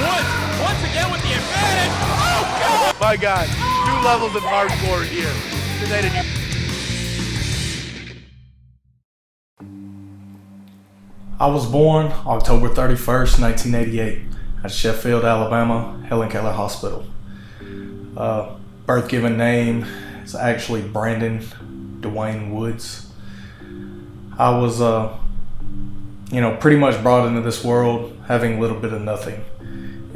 Woods once again with the advantage. Oh, God! My God, new levels of hardcore here. I was born October 31st, 1988 at Sheffield, Alabama, Helen Keller Hospital. Birth given name is actually Brandon Dwayne Woods. I was, pretty much brought into this world having a little bit of nothing.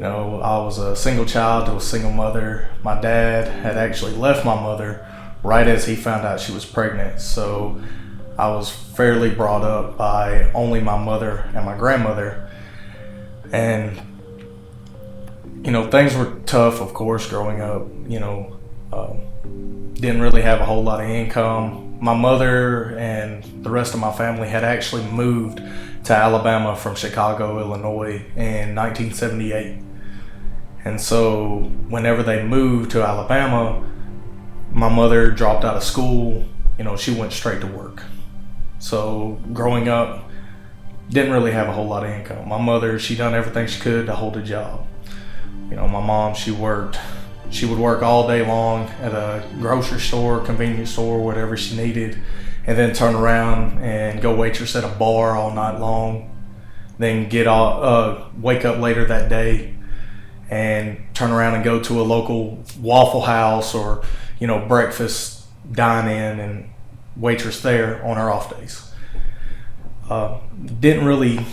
I was a single child to a single mother. My dad had actually left my mother right as he found out she was pregnant. So I was fairly brought up by only my mother and my grandmother. And, things were tough, of course, growing up. Didn't really have a whole lot of income. My mother and the rest of my family had actually moved to Alabama from Chicago, Illinois in 1978. And so whenever they moved to Alabama, my mother dropped out of school. She went straight to work. So growing up, didn't really have a whole lot of income. My mother, she done everything she could to hold a job. My mom, she would work all day long at a grocery store, convenience store, whatever she needed, and then turn around and go waitress at a bar all night long. Then wake up later that day and turn around and go to a local Waffle House or, breakfast dine-in and waitress there on her off days. Didn't really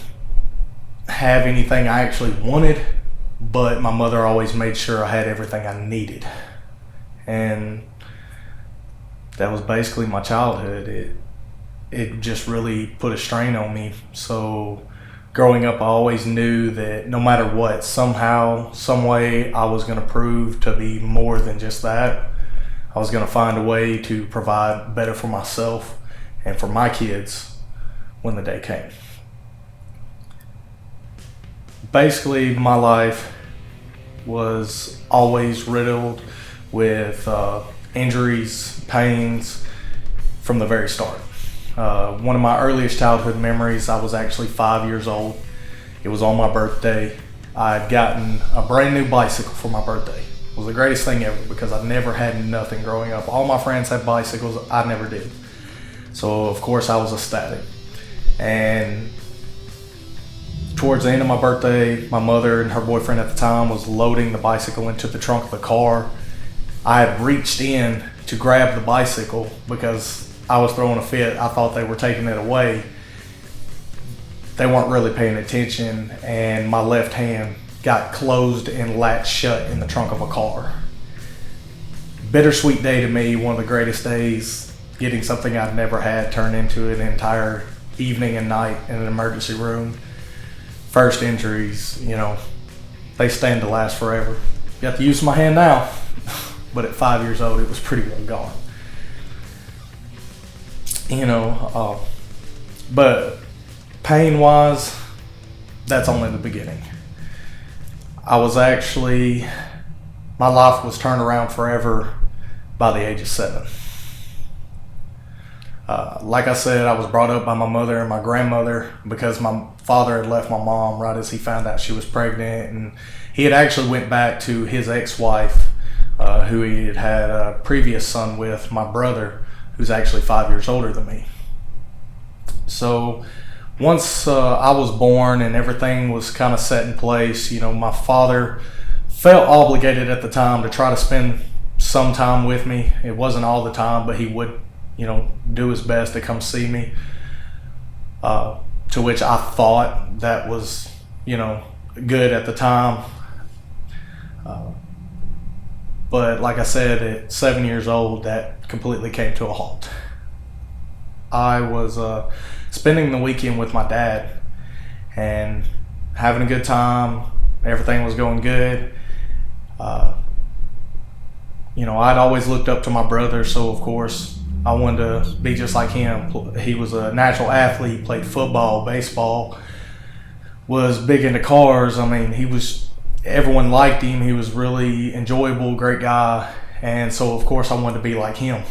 have anything I actually wanted, but my mother always made sure I had everything I needed. And that was basically my childhood. It just really put a strain on me. So growing up, I always knew that no matter what, somehow, some way, I was going to prove to be more than just that. I was going to find a way to provide better for myself and for my kids when the day came. Basically, my life was always riddled with injuries, pains from the very start. One of my earliest childhood memories, I was actually 5 years old. It was on my birthday. I had gotten a brand new bicycle for my birthday. It was the greatest thing ever because I never had nothing growing up. All my friends had bicycles, I never did. So of course I was ecstatic. And towards the end of my birthday, my mother and her boyfriend at the time was loading the bicycle into the trunk of the car. I had reached in to grab the bicycle because I was throwing a fit. I thought they were taking it away. They weren't really paying attention, and my left hand got closed and latched shut in the trunk of a car. Bittersweet day to me, one of the greatest days. Getting something I'd never had turned into an entire evening and night in an emergency room. First injuries, they stand to last forever. Got to use my hand now, but at 5 years old, it was pretty well gone. But pain-wise, that's only the beginning. My life was turned around forever by the age of 7. Like I said, I was brought up by my mother and my grandmother because my father had left my mom right as he found out she was pregnant, and he had actually went back to his ex-wife, who he had a previous son with, my brother, who's actually 5 years older than me. So once I was born and everything was kind of set in place, my father felt obligated at the time to try to spend some time with me. It wasn't all the time, but he would do his best to come see me, to which I thought that was, good at the time. But like I said, at 7 years old, that completely came to a halt. I was spending the weekend with my dad and having a good time. Everything was going good. I'd always looked up to my brother, so of course I wanted to be just like him. He was a natural athlete, played football, baseball, was big into cars. Everyone liked him. He was really enjoyable, great guy. And so of course I wanted to be like him.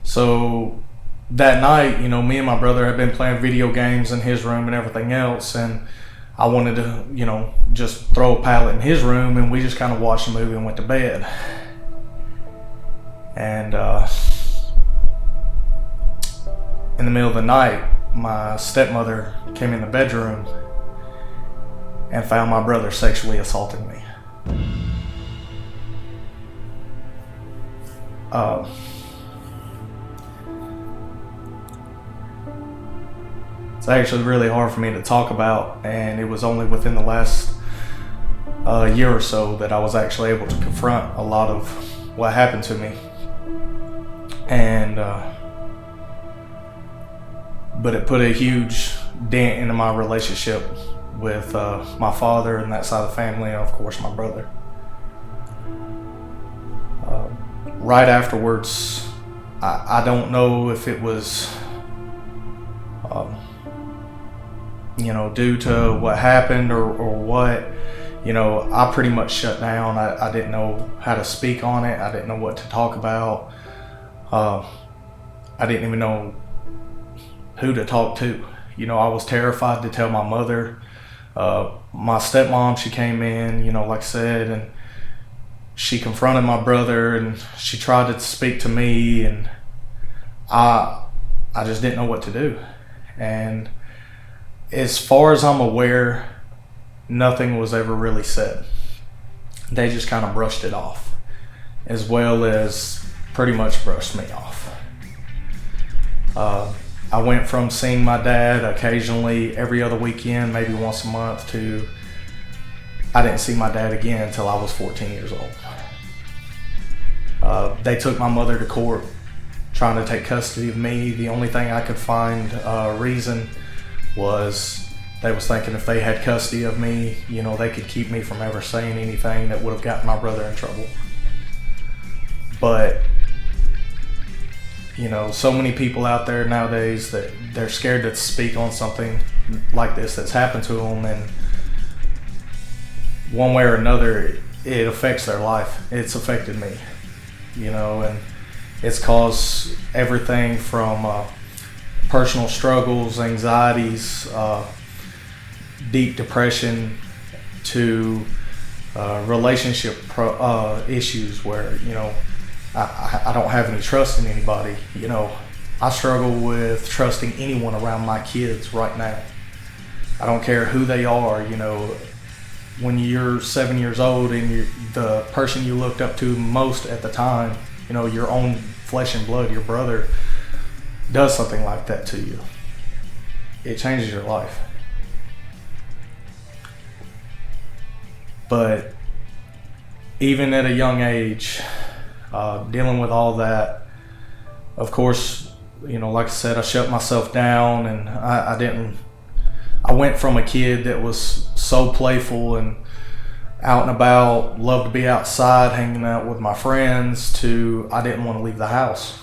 So that night, me and my brother had been playing video games in his room and everything else. And I wanted to, just throw a pallet in his room, and we just kind of watched a movie and went to bed. And in the middle of the night, my stepmother came in the bedroom and found my brother sexually assaulting me. It's actually really hard for me to talk about, and it was only within the last year or so that I was actually able to confront a lot of what happened to me. And but it put a huge dent into my relationship with my father and that side of the family, and of course my brother. Right afterwards, I don't know if it was due to what happened or what. I pretty much shut down. I didn't know how to speak on it. I didn't know what to talk about. I didn't even know who to talk to. I was terrified to tell my mother. My stepmom, she came in, like I said, and she confronted my brother, and she tried to speak to me, and I just didn't know what to do. And as far as I'm aware, nothing was ever really said. They just kind of brushed it off, as well as pretty much brushed me off. I went from seeing my dad occasionally every other weekend, maybe once a month, to I didn't see my dad again until I was 14 years old. They took my mother to court trying to take custody of me. The only thing I could find reason was they was thinking if they had custody of me, they could keep me from ever saying anything that would have gotten my brother in trouble. But so many people out there nowadays that they're scared to speak on something like this that's happened to them, and one way or another, it affects their life. It's affected me, and it's caused everything from personal struggles, anxieties, deep depression, to relationship issues where, I don't have any trust in anybody. I struggle with trusting anyone around my kids right now. I don't care who they are. When you're 7 years old and the person you looked up to most at the time, your own flesh and blood, your brother, does something like that to you, it changes your life. But even at a young age, dealing with all that, of course, like I said, I shut myself down, and I went from a kid that was so playful and out and about, loved to be outside, hanging out with my friends, to I didn't want to leave the house.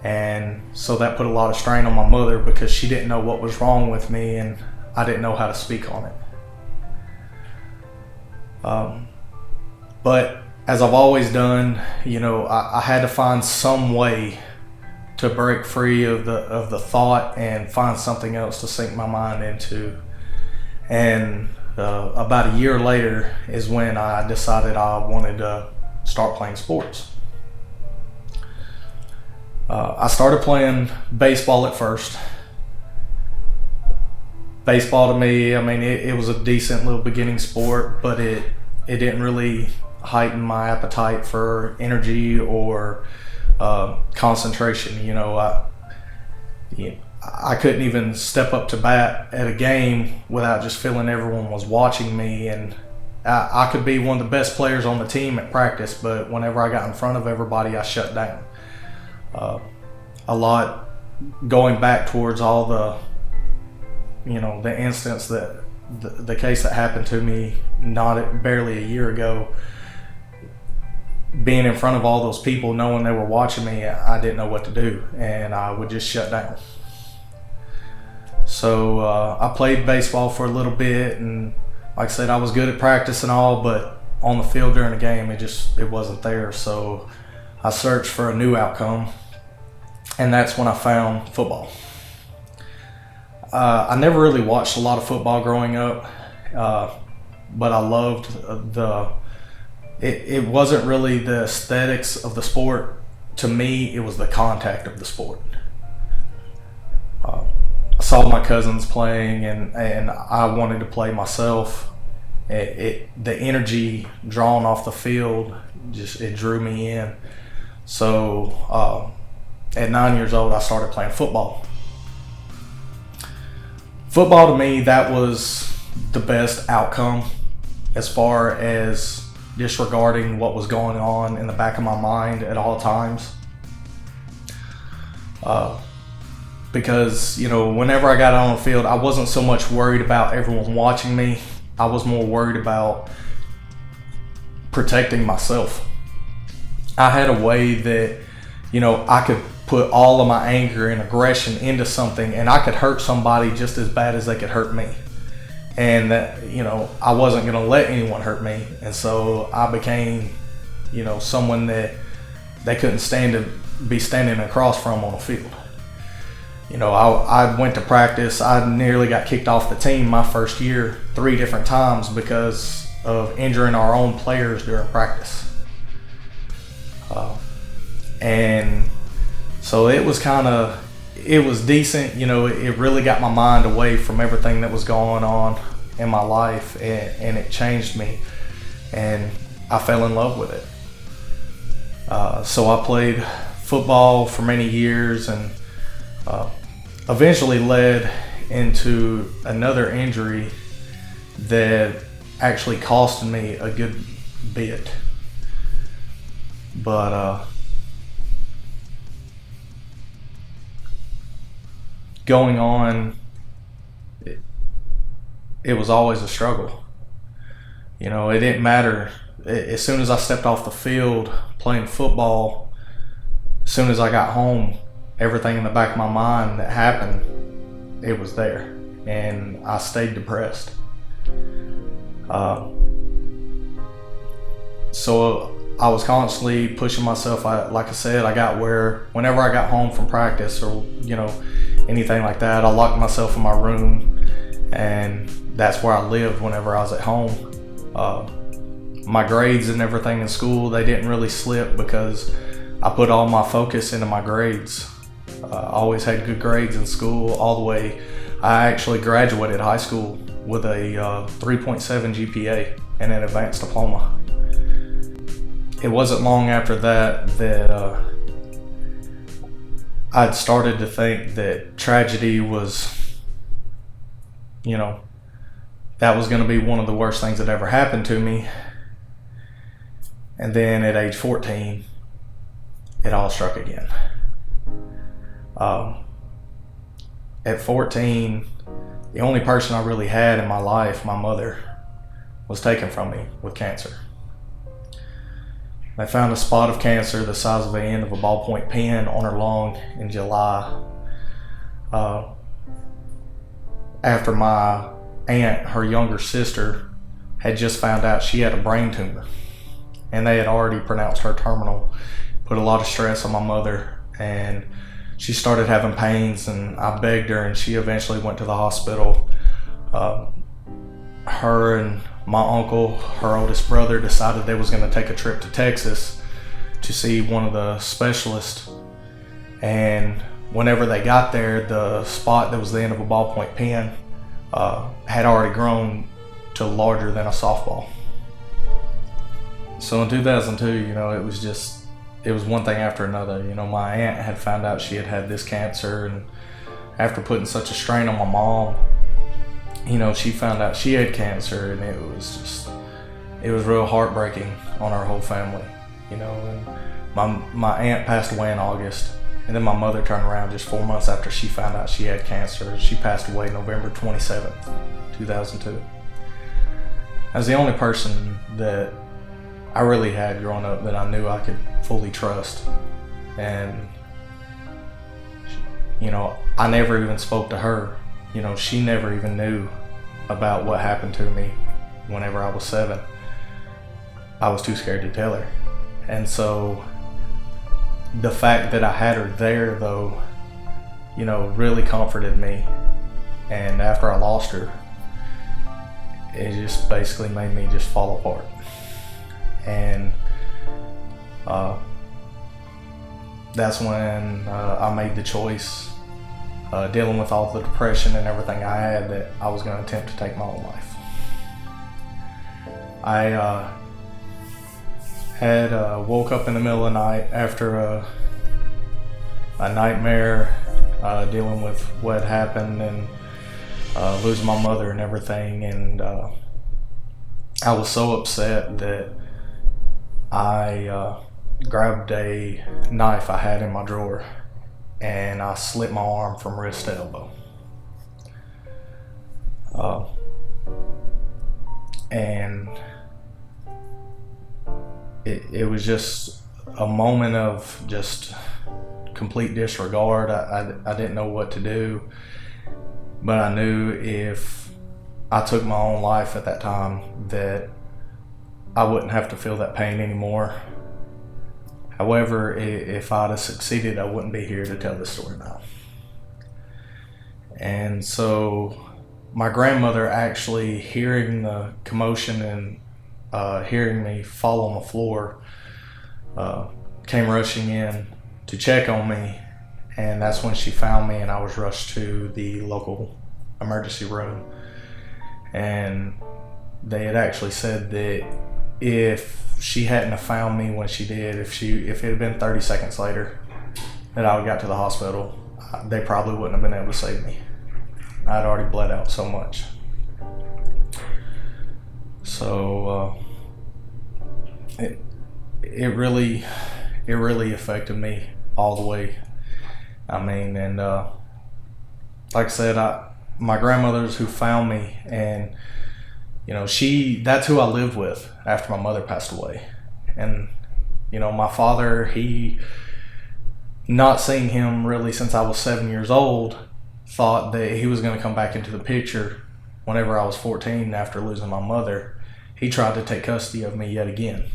And so that put a lot of strain on my mother, because she didn't know what was wrong with me, and I didn't know how to speak on it. But as I've always done, I had to find some way to break free of the thought and find something else to sink my mind into. And about a year later is when I decided I wanted to start playing sports. I started playing baseball at first. Baseball to me, it was a decent little beginning sport, but it didn't really heighten my appetite for energy or concentration. I couldn't even step up to bat at a game without just feeling everyone was watching me, and I could be one of the best players on the team at practice, but whenever I got in front of everybody, I shut down. A lot going back towards all the instance that the case that happened to me barely a year ago. Being in front of all those people, knowing they were watching me, I didn't know what to do, and I would just shut down. So I played baseball for a little bit, and like I said, I was good at practice and all, but on the field during the game, it wasn't there. So I searched for a new outcome, and that's when I found football. I never really watched a lot of football growing up, but I loved it wasn't really the aesthetics of the sport. To me, it was the contact of the sport. I saw my cousins playing, and I wanted to play myself. The energy drawn off the field, it drew me in. So at 9 years old, I started playing football. Football to me, that was the best outcome as far as disregarding what was going on in the back of my mind at all times. Because, whenever I got out on the field, I wasn't so much worried about everyone watching me. I was more worried about protecting myself. I had a way that, I could put all of my anger and aggression into something, and I could hurt somebody just as bad as they could hurt me. And that, I wasn't going to let anyone hurt me. And so I became, someone that they couldn't stand to be standing across from on the field. I went to practice. I nearly got kicked off the team my first year 3 different times because of injuring our own players during practice. And so it was decent. It really got my mind away from everything that was going on in my life, and it changed me, and I fell in love with it. So I played football for many years, and eventually led into another injury that actually cost me a good bit. But going on, it was always a struggle. It didn't matter. As soon as I stepped off the field playing football, as soon as I got home, everything in the back of my mind that happened, it was there, and I stayed depressed. So I was constantly pushing myself. Like I said, I got whenever I got home from practice or anything like that, I locked myself in my room, and that's where I lived whenever I was at home. My grades and everything in school, they didn't really slip because I put all my focus into my grades. I always had good grades in school all the way. I actually graduated high school with a 3.7 GPA and an advanced diploma. It wasn't long after that I'd started to think that tragedy was, that was going to be one of the worst things that ever happened to me. And then at age 14, it all struck again. At 14, the only person I really had in my life, my mother, was taken from me with cancer. They found a spot of cancer the size of the end of a ballpoint pen on her lung in July. After my aunt, her younger sister, had just found out she had a brain tumor, and they had already pronounced her terminal. Put a lot of stress on my mother, and she started having pains, and I begged her, and she eventually went to the hospital. Her and my uncle, her oldest brother, decided they was going to take a trip to Texas to see one of the specialists. And whenever they got there, the spot that was the end of a ballpoint pen had already grown to larger than a softball. So in 2002, it was one thing after another. My aunt had found out she had this cancer, and after putting such a strain on my mom, she found out she had cancer, and it was real heartbreaking on our whole family. And my aunt passed away in August, and then my mother turned around just 4 months after she found out she had cancer. She passed away November 27th, 2002. I was the only person that I really had growing up that I knew I could fully trust. And, I never even spoke to her. She never even knew about what happened to me whenever I was 7. I was too scared to tell her. And so the fact that I had her there, though, really comforted me. And after I lost her, it just basically made me just fall apart. And that's when I made the choice, dealing with all the depression and everything I had, that I was going to attempt to take my own life. I had woke up in the middle of the night after a nightmare, dealing with what had happened and losing my mother and everything, and I was so upset that I grabbed a knife I had in my drawer and I slit my arm from wrist to elbow. And it was just a moment of just complete disregard. I didn't know what to do, but I knew if I took my own life at that time that I wouldn't have to feel that pain anymore. However, if I'd have succeeded, I wouldn't be here to tell this story now. And so my grandmother, actually hearing the commotion and hearing me fall on the floor, came rushing in to check on me, and that's when she found me, and I was rushed to the local emergency room. And they had actually said that if she hadn't have found me when she did, if it had been 30 seconds later that I got to the hospital, they probably wouldn't have been able to save me. I'd already bled out so much. So it really affected me all the way. I mean, and like I said, my grandmother's who found me, and that's who I lived with after my mother passed away. And my father, not seeing him really since I was 7 years old, thought that he was going to come back into the picture whenever I was 14 after losing my mother. He tried to take custody of me yet again,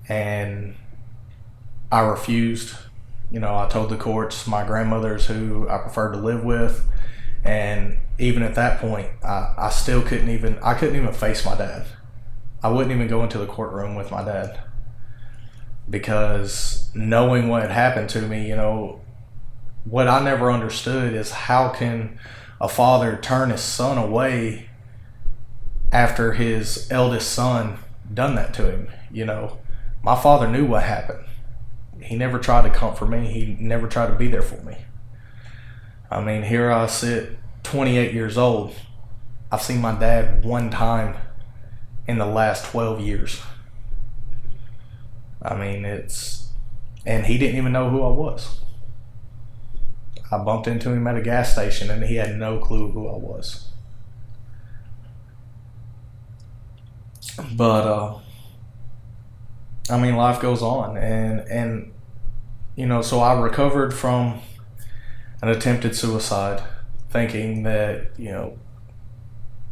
and I refused. I told the courts my grandmother's who I preferred to live with, and even at that point, I still couldn't even face my dad. I wouldn't even go into the courtroom with my dad, because knowing what had happened to me, what I never understood is how can a father turn his son away after his eldest son done that to him. My father knew what happened. He never tried to comfort me. He never tried to be there for me. I mean, here I sit, 28 years old. I've seen my dad one time in the last 12 years. I mean, and he didn't even know who I was. I bumped into him at a gas station and he had no clue who I was. But, I mean, life goes on, and so I recovered from an attempted suicide, thinking that,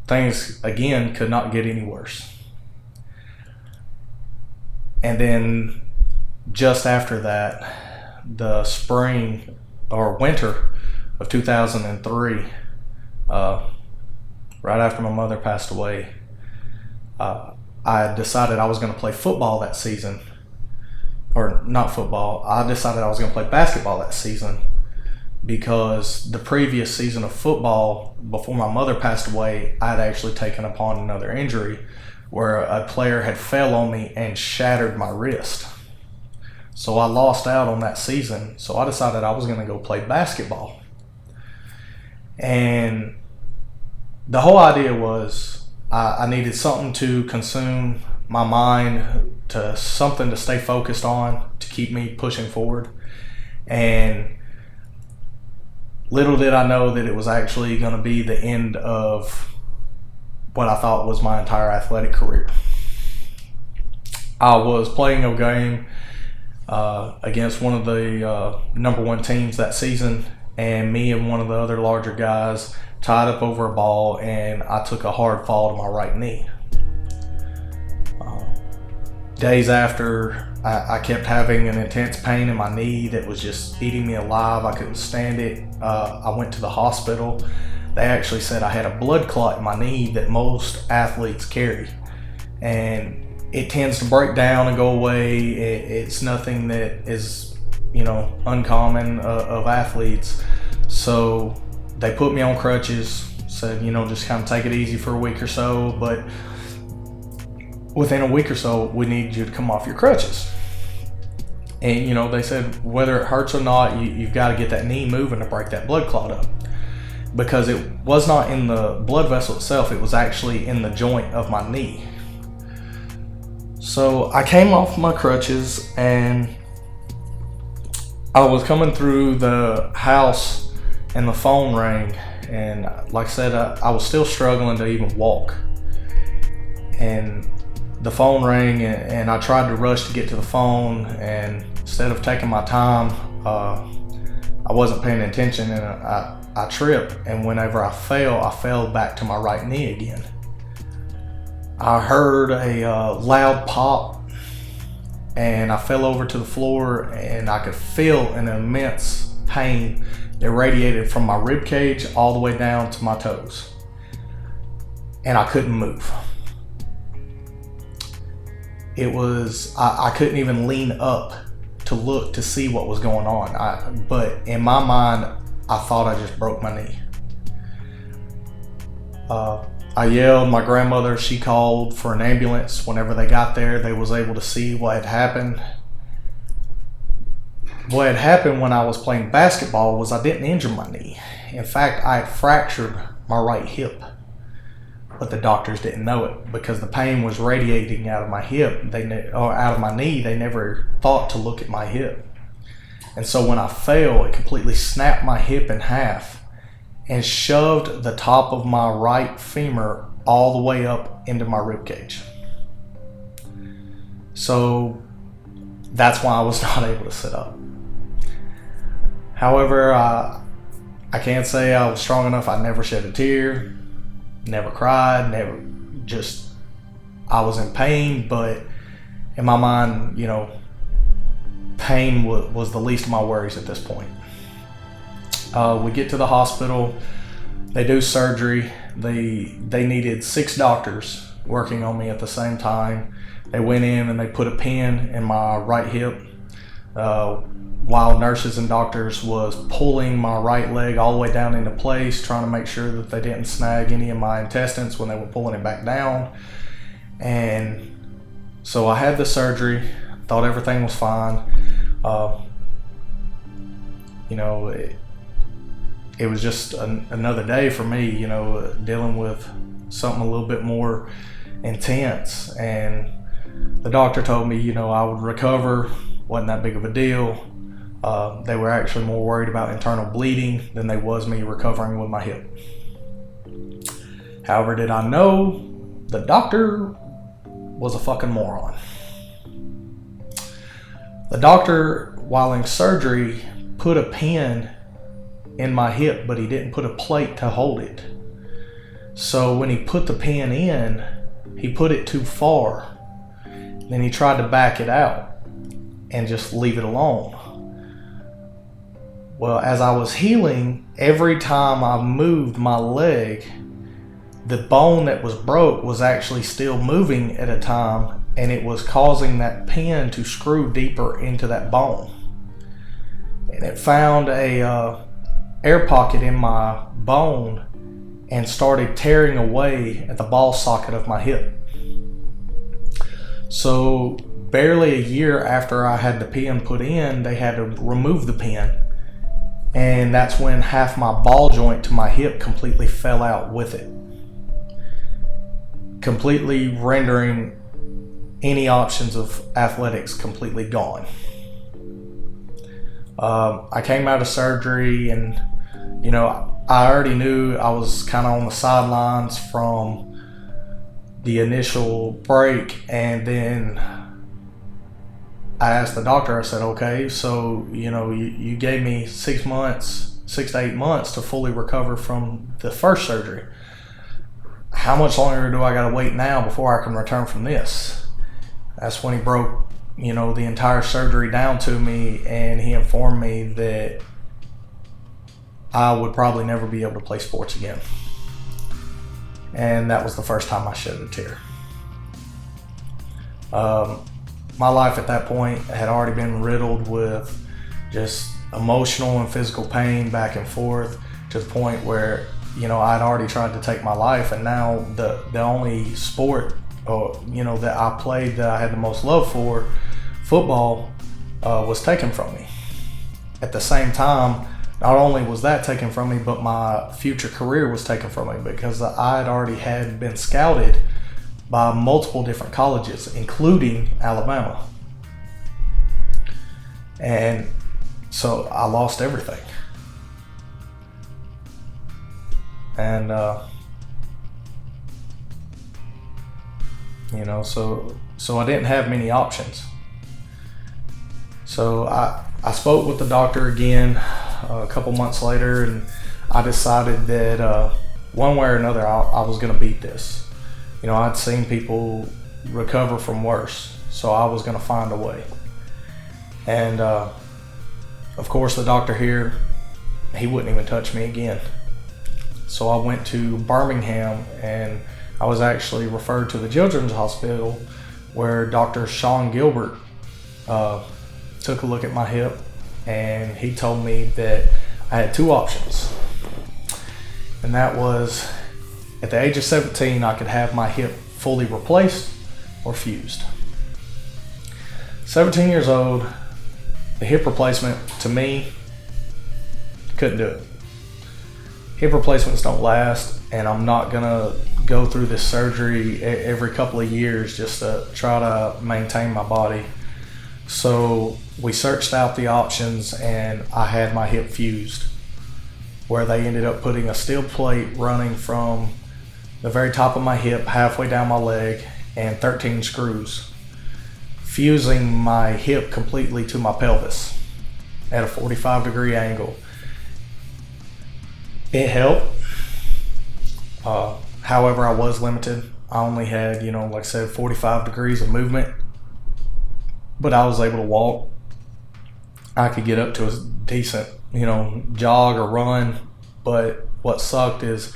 things, again, could not get any worse. And then just after that, the spring or winter of 2003, right after my mother passed away, I decided I was going to play football that season. Or not football, I decided I was going to play basketball that season, because the previous season of football, before my mother passed away, I had actually taken upon another injury where a player had fell on me and shattered my wrist. So I lost out on that season, so I decided I was going to go play basketball. And the whole idea was I needed something to consume my mind, to something to stay focused on, to keep me pushing forward. And little did I know that it was actually going to be the end of what I thought was my entire athletic career. I was playing a game against one of the number one teams that season, and me and one of the other larger guys tied up over a ball, and I took a hard fall to my right knee. days after, I kept having an intense pain in my knee that was just eating me alive. I couldn't stand it. I went to the hospital. They actually said I had a blood clot in my knee that most athletes carry. And it tends to break down and go away. It's nothing that is, uncommon of athletes. So they put me on crutches, said, just kind of take it easy for a week or so. But within a week or so, we need you to come off your crutches. And, they said, whether it hurts or not, you've got to get that knee moving to break that blood clot up. Because it was not in the blood vessel itself, it was actually in the joint of my knee. So I came off my crutches and I was coming through the house and the phone rang. And like I said, I was still struggling to even walk. And the phone rang and I tried to rush to get to the phone, and instead of taking my time, I wasn't paying attention, and I tripped, and whenever I fell back to my right knee again. I heard a loud pop, and I fell over to the floor, and I could feel an immense pain that radiated from my rib cage all the way down to my toes, and I couldn't move. It was, I couldn't even lean up to look to see what was going on. But in my mind, I thought I just broke my knee. I yelled. My grandmother, she called for an ambulance. Whenever they got there, they was able to see what had happened. What had happened when I was playing basketball was I didn't injure my knee. In fact, I had fractured my right hip. But the doctors didn't know it because the pain was radiating out of my hip, or out of my knee. They never thought to look at my hip. And so when I fell, it completely snapped my hip in half and shoved the top of my right femur all the way up into my rib cage. So that's why I was not able to sit up. However, I can't say I was strong enough. I never shed a tear. Never cried, I was in pain, but in my mind, pain was the least of my worries at this point. We get to the hospital, they do surgery, they needed 6 doctors working on me at the same time. They went in and they put a pin in my right hip, while nurses and doctors was pulling my right leg all the way down into place, trying to make sure that they didn't snag any of my intestines when they were pulling it back down. And so I had the surgery, thought everything was fine. It was just another day for me, dealing with something a little bit more intense. And the doctor told me, I would recover, wasn't that big of a deal. They were actually more worried about internal bleeding than they was me recovering with my hip. However, did I know the doctor was a fucking moron. The doctor, while in surgery, put a pin in my hip, but he didn't put a plate to hold it. So when he put the pin in, he put it too far. Then he tried to back it out and just leave it alone. Well, as I was healing, every time I moved my leg, the bone that was broke was actually still moving at a time, and it was causing that pin to screw deeper into that bone. And it found a air pocket in my bone and started tearing away at the ball socket of my hip. So barely a year after I had the pin put in, they had to remove the pin. And that's when half my ball joint to my hip completely fell out with it, completely rendering any options of athletics completely gone. I came out of surgery and, I already knew I was kind of on the sidelines from the initial break. And then I asked the doctor, I said, okay, so, you gave me 6 to 8 months to fully recover from the first surgery. How much longer do I got to wait now before I can return from this? That's when he broke, the entire surgery down to me, and he informed me that I would probably never be able to play sports again. And that was the first time I shed a tear. My life at that point had already been riddled with just emotional and physical pain back and forth, to the point where, I'd already tried to take my life, and now the only sport that I played that I had the most love for, football, was taken from me. At the same time, not only was that taken from me, but my future career was taken from me, because I had already been scouted by multiple different colleges, including Alabama. And so I lost everything. And, so I didn't have many options. So I spoke with the doctor again a couple months later, and I decided that one way or another I was going to beat this. I'd seen people recover from worse, so I was going to find a way. And of course, the doctor here, he wouldn't even touch me again. So I went to Birmingham, and I was actually referred to the Children's Hospital, where Dr. Sean Gilbert took a look at my hip, and he told me that I had two options. And that was, at the age of 17, I could have my hip fully replaced or fused. 17 years old, the hip replacement, to me, couldn't do it. Hip replacements don't last, and I'm not gonna go through this surgery every couple of years just to try to maintain my body. So we searched out the options, and I had my hip fused, where they ended up putting a steel plate running from the very top of my hip halfway down my leg, and 13 screws, fusing my hip completely to my pelvis at a 45-degree angle. It helped. However, I was limited. I only had, like I said, 45 degrees of movement, but I was able to walk. I could get up to a decent, jog or run. But what sucked is,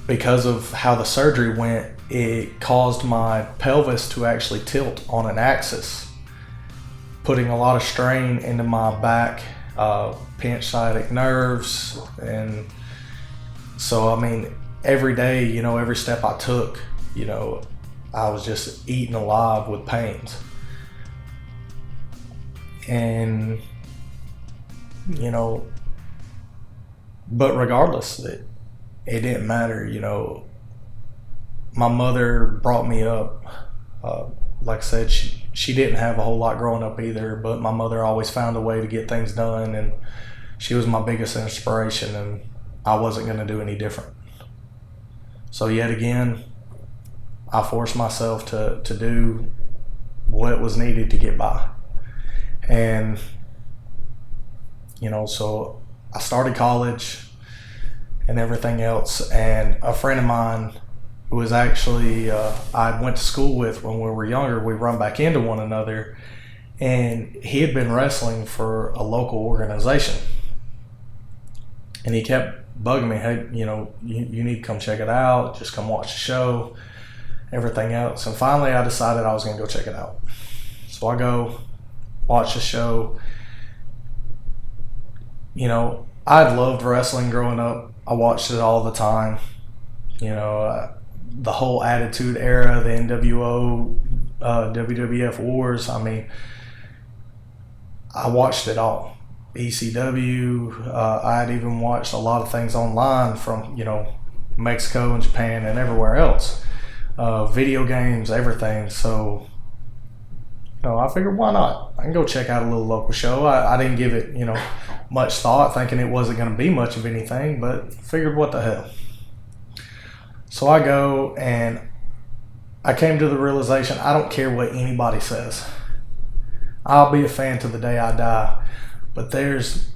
because of how the surgery went, it caused my pelvis to actually tilt on an axis, putting a lot of strain into my back, pinched sciatic nerves. And so, every day, every step I took, I was just eaten alive with pains. And, but regardless, it didn't matter. My mother brought me up. Like I said, she didn't have a whole lot growing up either, but my mother always found a way to get things done, and she was my biggest inspiration, and I wasn't going to do any different. So yet again, I forced myself to do what was needed to get by. And, so I started college and everything else, and a friend of mine who was actually, I went to school with when we were younger, we run back into one another, and he had been wrestling for a local organization. And he kept bugging me, hey, you need to come check it out, just come watch the show, everything else. And finally I decided I was going to go check it out. So I go watch the show. I'd loved wrestling growing up. I watched it all the time. The whole Attitude Era, the NWO, WWF Wars. I watched it all. ECW. I'd even watched a lot of things online from, Mexico and Japan and everywhere else. Video games, everything. So, I figured, why not? I can go check out a little local show. I didn't give it, much thought, thinking it wasn't going to be much of anything, but figured, what the hell. So I go, and I came to the realization, I don't care what anybody says. I'll be a fan to the day I die. But there's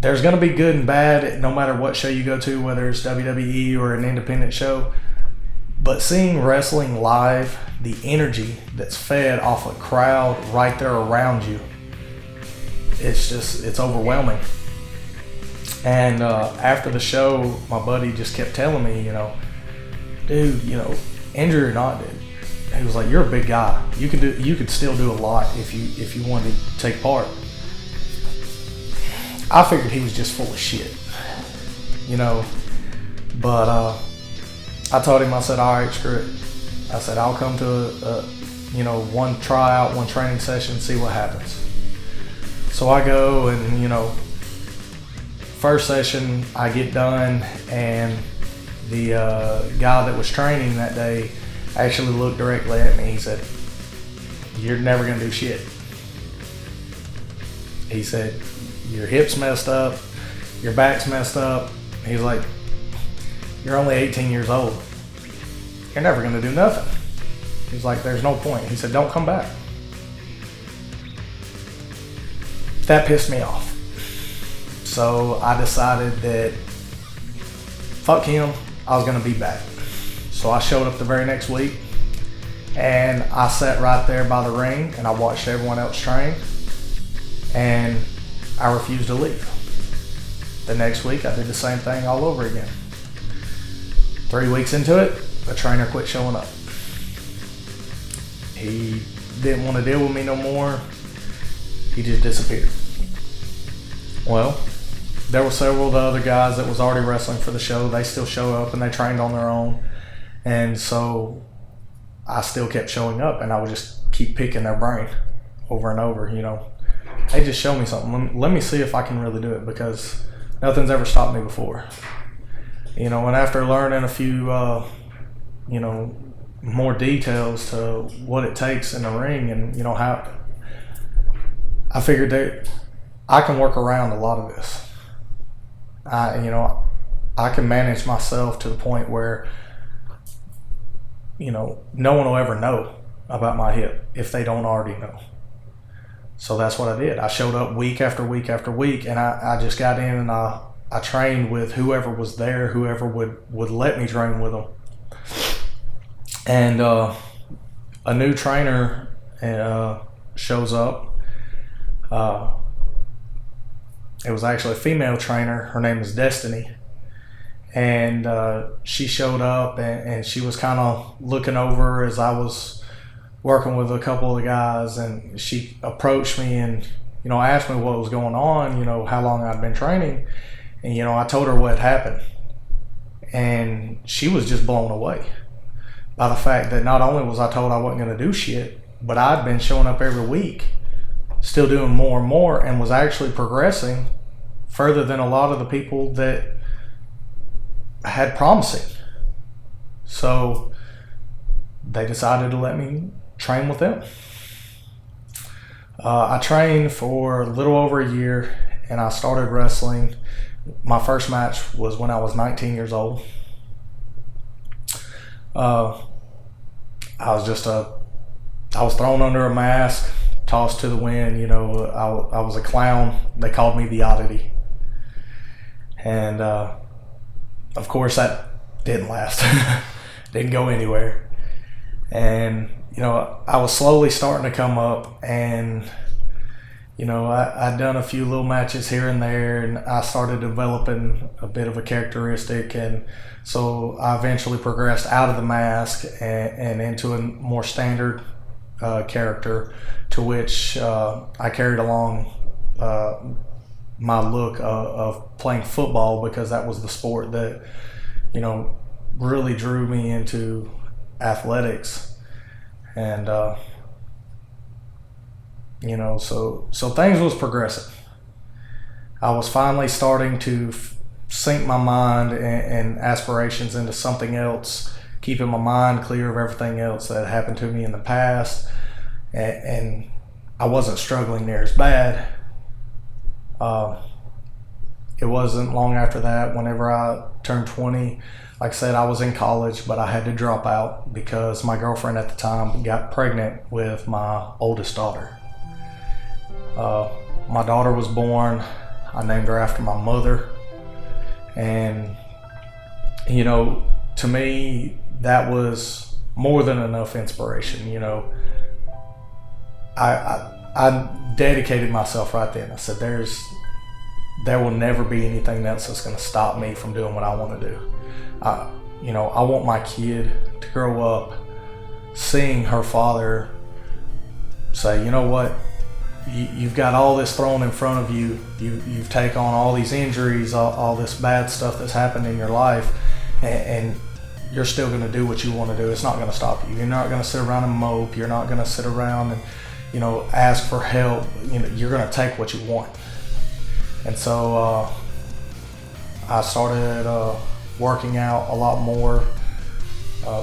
going to be good and bad no matter what show you go to, whether it's WWE or an independent show. But seeing wrestling live the energy that's fed off a crowd right there around you, it's overwhelming. And after the show, my buddy just kept telling me, dude, injury or not, dude, he was like, you're a big guy. You could still do a lot if you wanted to take part. I figured he was just full of shit, but I told him, I said, all right, screw it. I said, I'll come to one tryout, one training session, see what happens. So I go, and first session I get done, and the guy that was training that day actually looked directly at me. He said, you're never gonna do shit. He said, your hip's messed up, your back's messed up. He's like, you're only 18 years old. You're never gonna do nothing. He's like, there's no point. He said, don't come back. That pissed me off. So I decided that fuck him, I was gonna be back. So I showed up the very next week, and I sat right there by the ring, and I watched everyone else train, and I refused to leave. The next week I did the same thing all over again. 3 weeks into it, the trainer quit showing up. He didn't want to deal with me no more. He just disappeared. Well, there were several of the other guys that was already wrestling for the show. They still showed up, and they trained on their own. And so I still kept showing up, and I would just keep picking their brain over and over, Hey, just show me something. Let me see if I can really do it, because nothing's ever stopped me before. And after learning a few, more details to what it takes in the ring, and, how I figured that I can work around a lot of this. I can manage myself to the point where, no one will ever know about my hip if they don't already know. So that's what I did. I showed up week after week after week, and I just got in, and I trained with whoever was there, whoever would let me train with them. And a new trainer shows up. It was actually a female trainer. Her name is Destiny. And she showed up, and she was kind of looking over as I was working with a couple of the guys, and she approached me and asked me what was going on, how long I'd been training, and I told her what had happened, and she was just blown away by the fact that not only was I told I wasn't going to do shit, but I'd been showing up every week, still doing more and more, and was actually progressing further than a lot of the people that had promising. So they decided to let me train with them. I trained for a little over a year, and I started wrestling. My first match was when I was 19 years old. I was thrown under a mask, tossed to the wind. I was a clown. They called me the oddity. And of course that didn't last. Didn't go anywhere. And I was slowly starting to come up, and I'd done a few little matches here and there, and I started developing a bit of a characteristic, and so I eventually progressed out of the mask and into a more standard character, to which I carried along my look of playing football, because that was the sport that really drew me into athletics. And so things was progressing. I was finally starting to sink my mind and aspirations into something else, keeping my mind clear of everything else that happened to me in the past, and I wasn't struggling near as bad. It wasn't long after that, whenever I turned 20, like I said, I was in college, but I had to drop out because my girlfriend at the time got pregnant with my oldest daughter. My daughter was born. I named her after my mother. And, to me, that was more than enough inspiration. You know, I dedicated myself right then. I said, there will never be anything else that's going to stop me from doing what I want to do. You know, I want my kid to grow up seeing her father say, you know what, you've got all this thrown in front of you. You've taken on all these injuries, all this bad stuff that's happened in your life, and you're still going to do what you want to do. It's not going to stop you. You're not going to sit around and mope. You're not going to sit around and, you know, ask for help. You know, you're going to take what you want. And so I started working out a lot more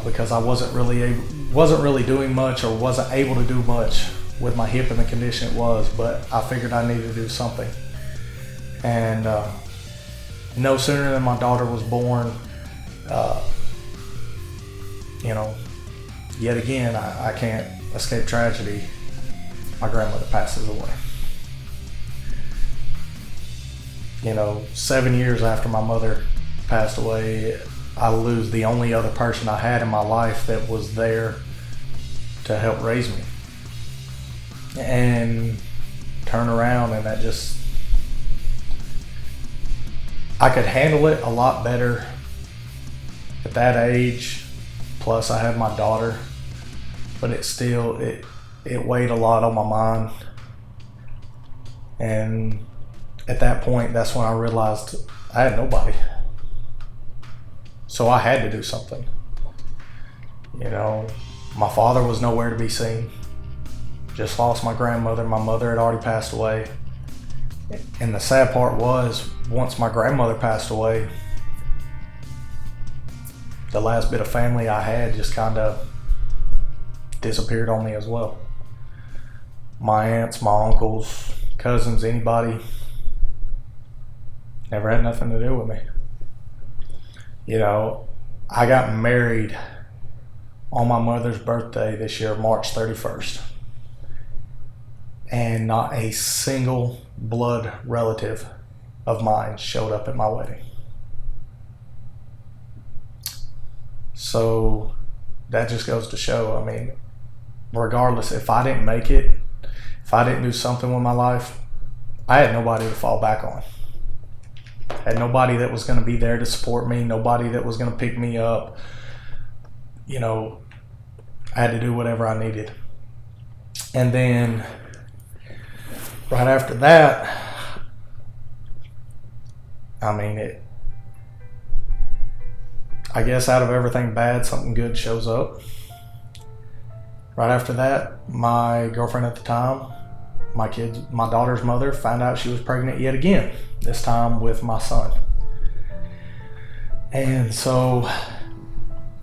because I wasn't really doing much, or wasn't able to do much with my hip and the condition it was. But I figured I needed to do something. And no sooner than my daughter was born, you know, yet again, I can't escape tragedy. My grandmother passes away. You know, 7 years after my mother passed away, I lose the only other person I had in my life that was there to help raise me. And turn around, and that just, I could handle it a lot better at that age. Plus I had my daughter, but it weighed a lot on my mind. And at that point, that's when I realized I had nobody. So I had to do something. You know, my father was nowhere to be seen. Just lost my grandmother. My mother had already passed away. And the sad part was, once my grandmother passed away, the last bit of family I had just kind of disappeared on me as well. My aunts, my uncles, cousins, anybody, never had nothing to do with me. You know, I got married on my mother's birthday this year, March 31st. And not a single blood relative of mine showed up at my wedding. So that just goes to show, I mean, regardless, if I didn't make it, if I didn't do something with my life, I had nobody to fall back on. I had nobody that was going to be there to support me, nobody that was going to pick me up. You know, I had to do whatever I needed. And then right after that, I mean, I guess out of everything bad, something good shows up. Right after that, my girlfriend at the time, my daughter's mother, found out she was pregnant yet again, this time with my son. And so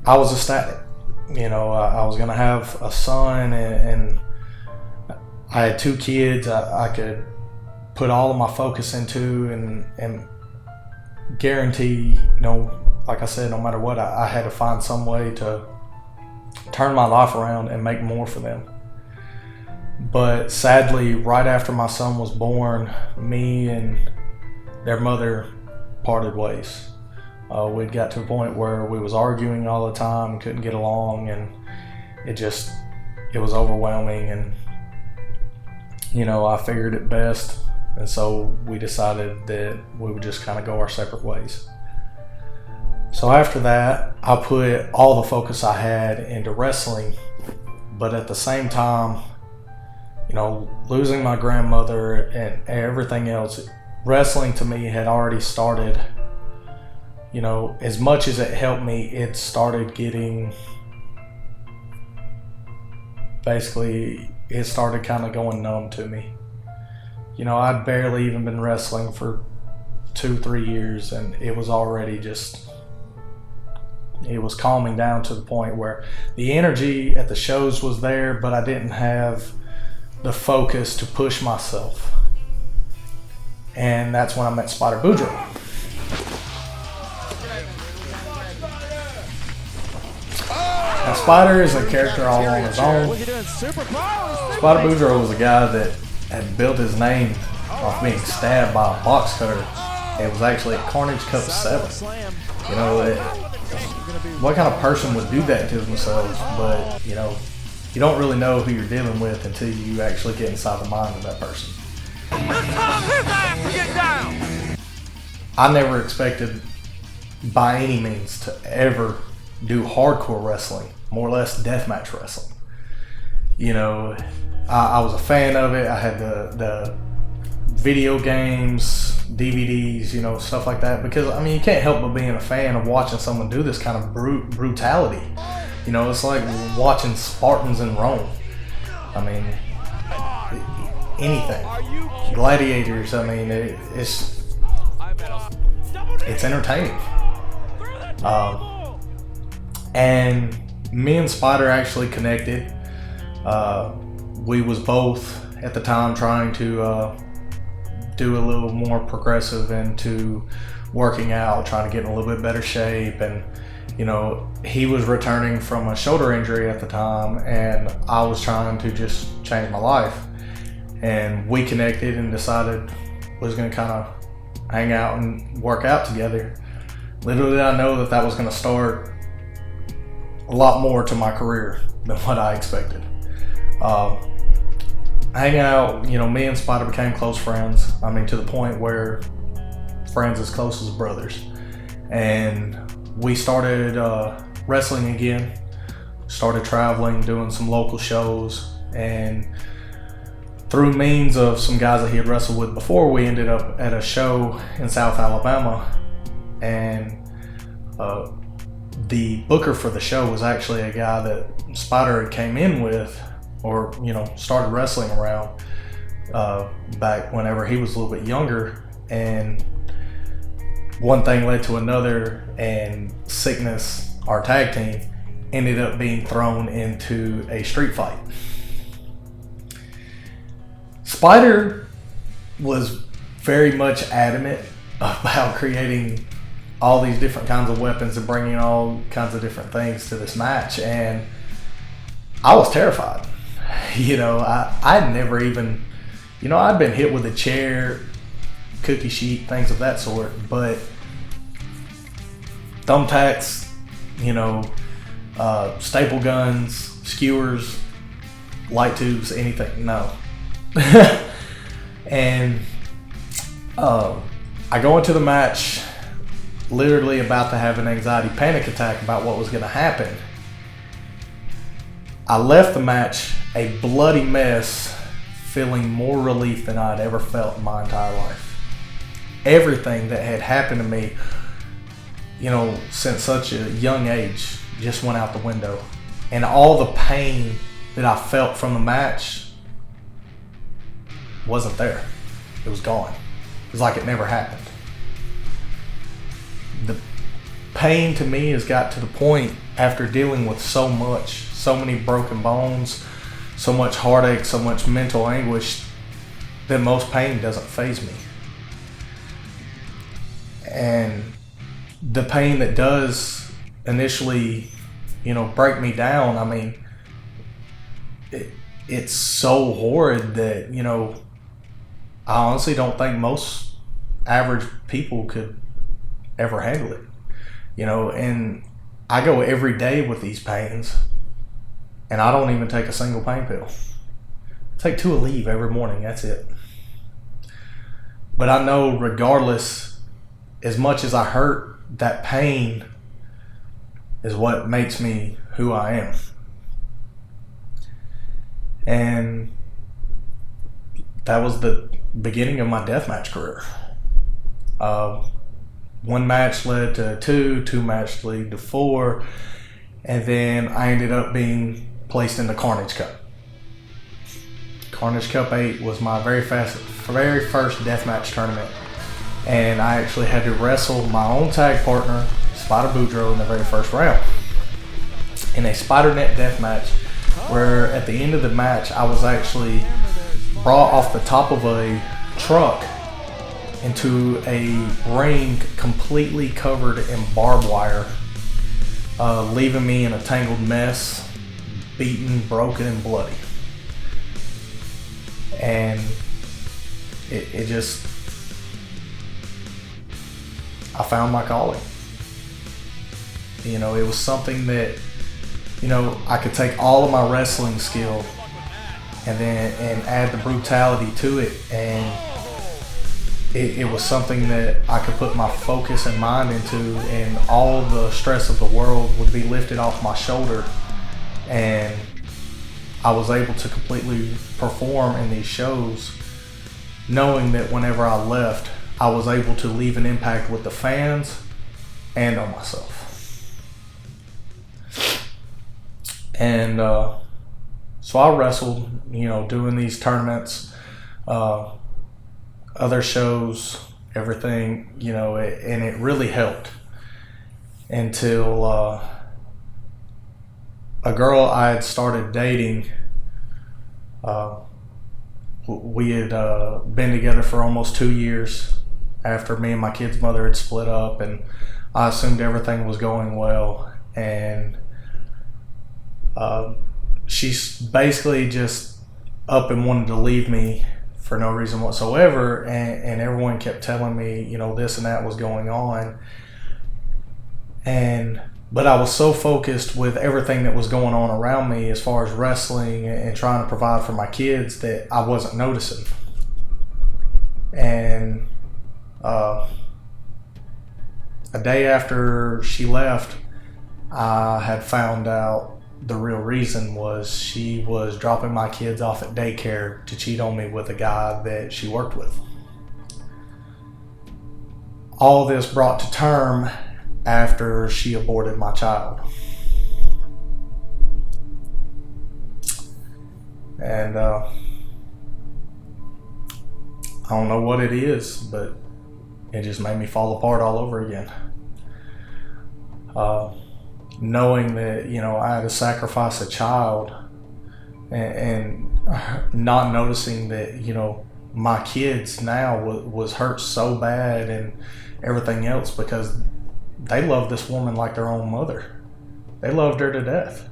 I was ecstatic. You know, I was going to have a son, and I had 2 kids I could put all of my focus into and guarantee, you know, like I said, no matter what, I had to find some way to turn my life around and make more for them. But sadly, right after my son was born, me and their mother parted ways. We got to a point where we was arguing all the time, couldn't get along, and it was overwhelming. And, you know, I figured it best, and so we decided that we would just kind of go our separate ways. So after that, I put all the focus I had into wrestling, but at the same time, you know, losing my grandmother and everything else, wrestling to me had already started, you know, as much as it helped me, it started getting, basically, it started kind of going numb to me. You know, I'd barely even been wrestling for 2-3 years, and it was already just, it was calming down to the point where the energy at the shows was there, but I didn't have the focus to push myself. And that's when I met Spider Boudreaux. Now, Spider is a character all on his own. Spider Boudreaux was a guy that had built his name off being stabbed by a box cutter. It was actually at Carnage Cup 7. You know, what kind of person would do that to themselves? But you know, you don't really know who you're dealing with until you actually get inside the mind of that person. I never expected by any means to ever do hardcore wrestling, more or less deathmatch wrestling. You know, I was a fan of it. I had the video games, DVDs, you know, stuff like that. Because, I mean, you can't help but being a fan of watching someone do this kind of brutality. You know, it's like watching Spartans in Rome. I mean, anything. Gladiators, I mean, it's entertaining. And me and Spider actually connected. We was both at the time trying to do a little more progressive into working out, trying to get in a little bit better shape. And you know, he was returning from a shoulder injury at the time, and I was trying to just change my life. And we connected and decided we was going to kind of hang out and work out together. Little did I know that was going to start a lot more to my career than what I expected. Hanging out, you know, me and Spider became close friends. I mean, to the point where friends as close as brothers. And we started wrestling again, started traveling, doing some local shows, and through means of some guys that he had wrestled with before, we ended up at a show in South Alabama, and the booker for the show was actually a guy that Spider came in with, or you know, started wrestling around back whenever he was a little bit younger. And one thing led to another, and Sickness, our tag team, ended up being thrown into a street fight. Spider was very much adamant about creating all these different kinds of weapons and bringing all kinds of different things to this match, and I was terrified. You know, I'd never even, you know, I'd been hit with a chair, cookie sheet, things of that sort, but thumbtacks, you know, staple guns, skewers, light tubes, anything, no. And I go into the match literally about to have an anxiety panic attack about what was going to happen. I left the match a bloody mess, feeling more relief than I'd ever felt in my entire life. Everything that had happened to me, you know, since such a young age just went out the window. And all the pain that I felt from the match wasn't there. It was gone. It was like it never happened. The pain to me has got to the point, after dealing with so much, so many broken bones, so much heartache, so much mental anguish, that most pain doesn't faze me. And the pain that does initially, you know, break me down, I mean, it's so horrid that, you know, I honestly don't think most average people could ever handle it. You know, and I go every day with these pains, and I don't even take a single pain pill. I take 2 Aleve every morning, that's it. But I know, regardless, as much as I hurt, that pain is what makes me who I am. And that was the beginning of my deathmatch career. One match led to 2 matches led to 4, and then I ended up being placed in the Carnage Cup. Carnage Cup 8 was my very first deathmatch tournament, and I actually had to wrestle my own tag partner, Spider Boudreaux, in the very first round in a spider net deathmatch, where at the end of the match I was actually brought off the top of a truck into a ring completely covered in barbed wire, leaving me in a tangled mess, beaten, broken, and bloody. And it just, I found my calling. You know, it was something that, you know, I could take all of my wrestling skill and add the brutality to it, and it was something that I could put my focus and mind into, and all the stress of the world would be lifted off my shoulder, and I was able to completely perform in these shows, knowing that whenever I left, I was able to leave an impact with the fans and on myself. And so I wrestled, you know, doing these tournaments, other shows, everything, you know, and it really helped until a girl I had started dating, we had been together for almost 2 years after me and my kid's mother had split up, and I assumed everything was going well, and she's basically just up and wanted to leave me for no reason whatsoever, and everyone kept telling me, you know, this and that was going on, but I was so focused with everything that was going on around me as far as wrestling and trying to provide for my kids that I wasn't noticing. And a day after she left, I had found out the real reason was she was dropping my kids off at daycare to cheat on me with a guy that she worked with. All this brought to term after she aborted my child. And I don't know what it is, but it just made me fall apart all over again. Knowing that, you know, I had to sacrifice a child, and not noticing that, you know, my kids now was hurt so bad and everything else because they loved this woman like their own mother. They loved her to death.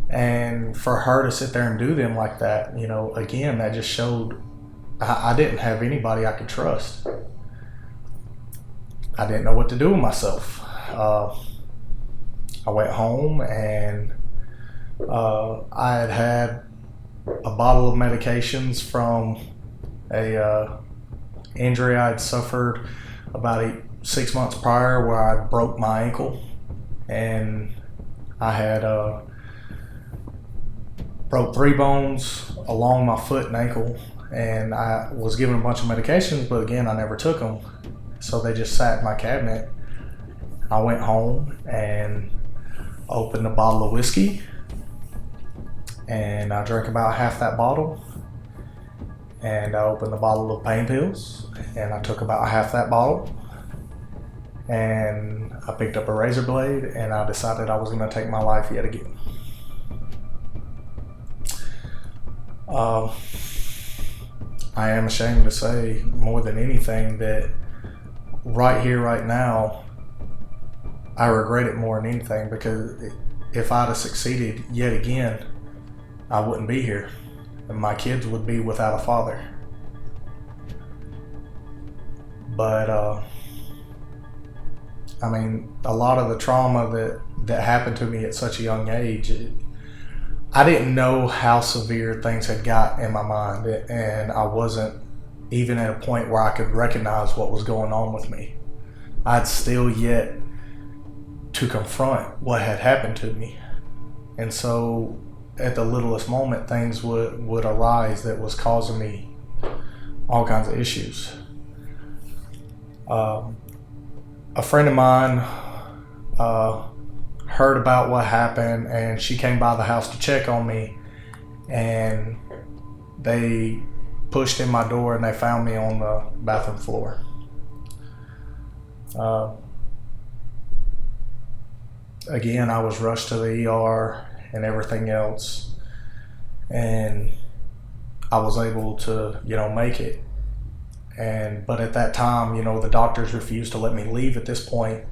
And for her to sit there and do them like that, you know, again, that just showed I didn't have anybody I could trust. I didn't know what to do with myself. I went home, and I had a bottle of medications from a injury I had suffered about 6 months prior, where I broke my ankle, and I had broke 3 bones along my foot and ankle, and I was given a bunch of medications, but again, I never took them, so they just sat in my cabinet. I went home and opened a bottle of whiskey, and I drank about half that bottle, and I opened a bottle of pain pills, and I took about half that bottle, and I picked up a razor blade, and I decided I was going to take my life yet again. I am ashamed to say more than anything that right here, right now, I regret it more than anything, because if I'd have succeeded yet again, I wouldn't be here, and my kids would be without a father. But I mean, a lot of the trauma that happened to me at such a young age, I didn't know how severe things had got in my mind, and I wasn't even at a point where I could recognize what was going on with me. I'd still yet to confront what had happened to me. And so at the littlest moment, things would arise that was causing me all kinds of issues. A friend of mine heard about what happened, and she came by the house to check on me, and they pushed in my door and they found me on the bathroom floor. Again, I was rushed to the ER and everything else, and I was able to, you know, make it. But at that time, you know, the doctors refused to let me leave at this point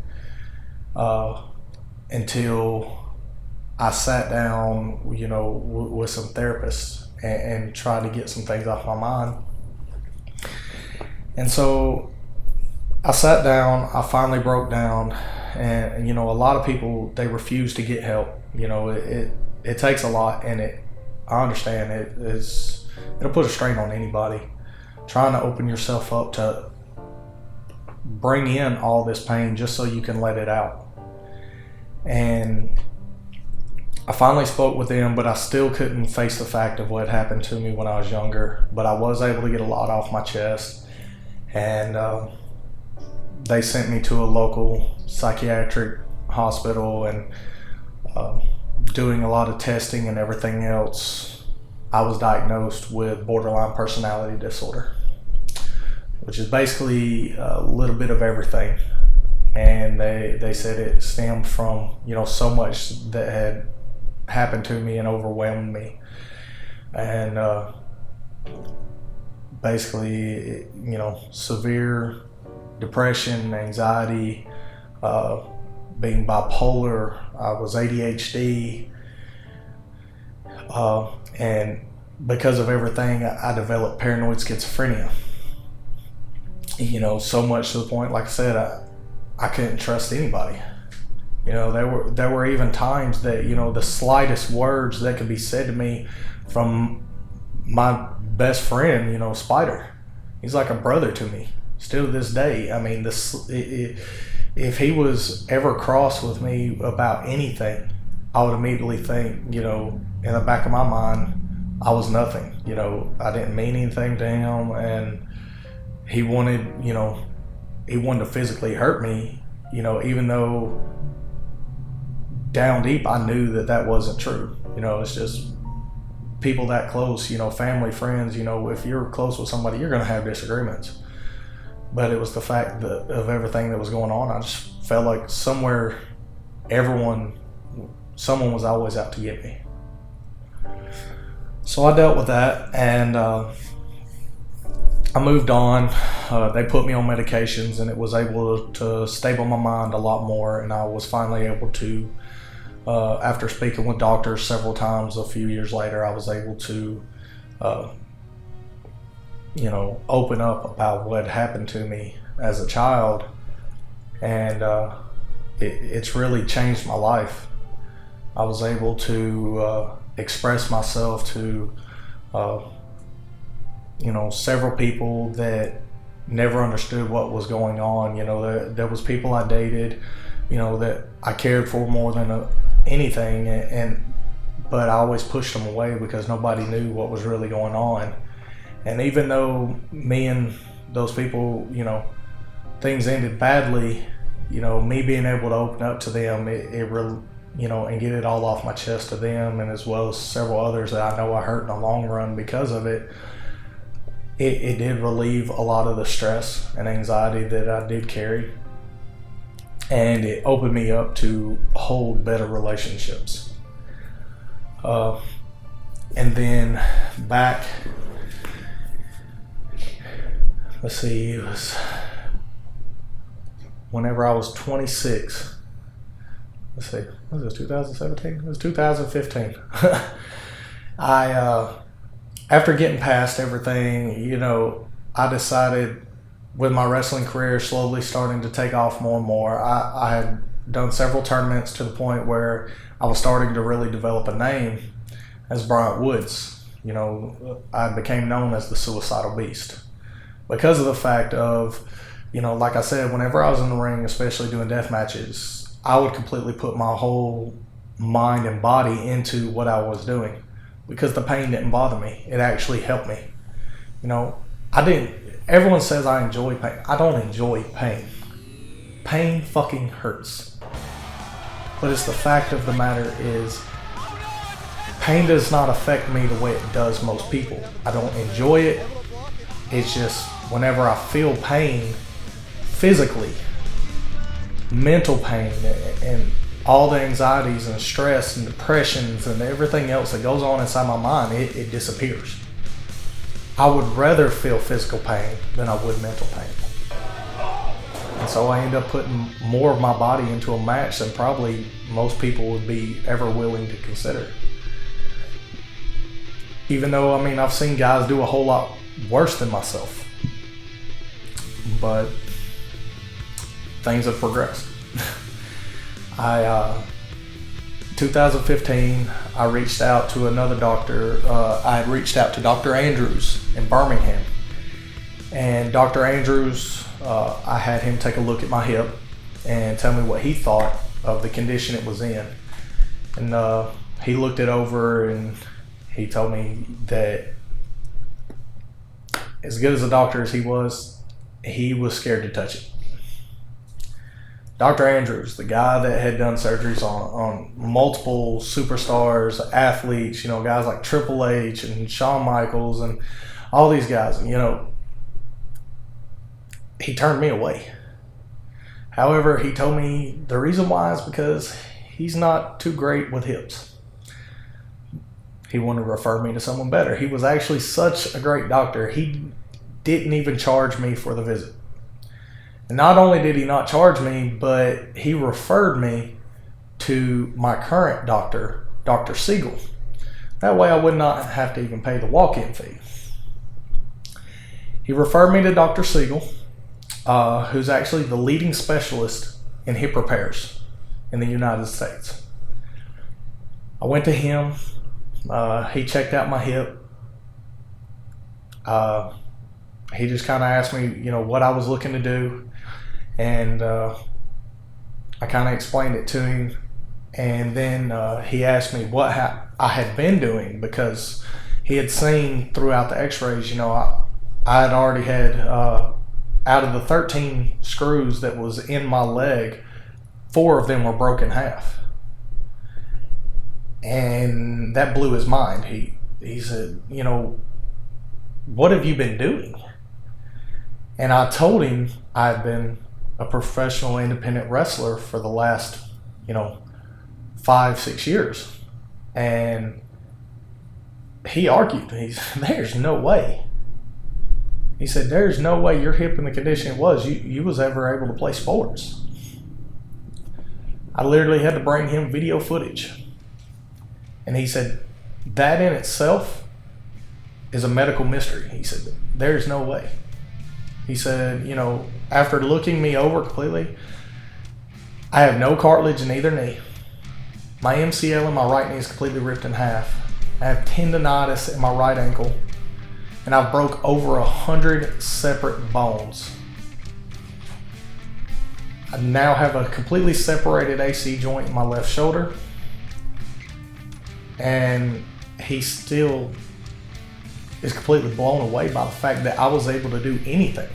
until I sat down, you know, with some therapists and tried to get some things off my mind. And so I sat down, I finally broke down, and a lot of people, they refuse to get help. It takes a lot, and I understand it'll put a strain on anybody trying to open yourself up to bring in all this pain just so you can let it out. And I finally spoke with them, but I still couldn't face the fact of what happened to me when I was younger. But I was able to get a lot off my chest, and they sent me to a local psychiatric hospital, and doing a lot of testing and everything else, I was diagnosed with borderline personality disorder, which is basically a little bit of everything. And they said it stemmed from so much that had happened to me and overwhelmed me, and basically severe depression, anxiety, being bipolar. I was ADHD, and because of everything, I developed paranoid schizophrenia. So much to the point, like I said, I couldn't trust anybody. There were even times that the slightest words that could be said to me from my best friend, Spider. He's like a brother to me still to this day. I mean, if he was ever cross with me about anything, I would immediately think, in the back of my mind, I was nothing. I didn't mean anything to him, and he wanted to physically hurt me, even though down deep I knew that wasn't true. It's just people that close, family, friends, if you're close with somebody, you're going to have disagreements. But it was the fact of everything that was going on. I just felt like someone was always out to get me. So I dealt with that, and I moved on. They put me on medications, and it was able to stable my mind a lot more, and I was finally able to, after speaking with doctors several times a few years later, I was able to open up about what happened to me as a child, and it's really changed my life. I was able to express myself to several people that never understood what was going on. There was people I dated, that I cared for more than anything, but I always pushed them away because nobody knew what was really going on. And even though me and those people, things ended badly, me being able to open up to them, it really, and get it all off my chest to them, and as well as several others that I know I hurt in the long run because of it, it did relieve a lot of the stress and anxiety that I did carry. And it opened me up to hold better relationships. And then back, let's see, it was whenever I was 26. Let's see, was it 2017? It was 2015. After getting past everything, I decided, with my wrestling career slowly starting to take off more and more, I had done several tournaments to the point where I was starting to really develop a name as Bryant Woods. I became known as the Suicidal Beast because of the fact of, like I said, whenever I was in the ring, especially doing death matches, I would completely put my whole mind and body into what I was doing because the pain didn't bother me. It actually helped me. Everyone says I enjoy pain. I don't enjoy pain. Pain fucking hurts. But it's the fact of the matter is, pain does not affect me the way it does most people. I don't enjoy it. It's just whenever I feel pain physically, mental pain, and all the anxieties and stress and depressions and everything else that goes on inside my mind, it disappears. I would rather feel physical pain than I would mental pain. And so I end up putting more of my body into a match than probably most people would be ever willing to consider. Even though, I've seen guys do a whole lot worse than myself. But things have progressed. 2015, I reached out to another doctor. I had reached out to Dr. Andrews in Birmingham. And Dr. Andrews, I had him take a look at my hip and tell me what he thought of the condition it was in. And he looked it over and he told me that as good as a doctor as he was scared to touch it. Dr. Andrews, the guy that had done surgeries on multiple superstars, athletes, guys like Triple H and Shawn Michaels and all these guys, he turned me away. However, he told me the reason why is because he's not too great with hips. He wanted to refer me to someone better. He was actually such a great doctor, he didn't even charge me for the visit. And not only did he not charge me, but he referred me to my current doctor, Dr. Siegel. That way I would not have to even pay the walk-in fee. He referred me to Dr. Siegel, who's actually the leading specialist in hip repairs in the United States. I went to him. He checked out my hip. He just kind of asked me, what I was looking to do. And I kind of explained it to him. And then he asked me what I had been doing, because he had seen throughout the x-rays, I had already had, out of the 13 screws that was in my leg, 4 of them were broken in half. And that blew his mind. He said, what have you been doing? And I told him I'd been a professional independent wrestler for the last, 5-6 years. And he argued. He said, there's no way. He said, there's no way your hip in the condition it was, you was ever able to play sports. I literally had to bring him video footage. And he said, that in itself is a medical mystery. He said, there's no way. He said, after looking me over completely, I have no cartilage in either knee. My MCL in my right knee is completely ripped in half. I have tendonitis in my right ankle. And I've broke over 100 separate bones. I now have a completely separated AC joint in my left shoulder. And he still is completely blown away by the fact that I was able to do anything.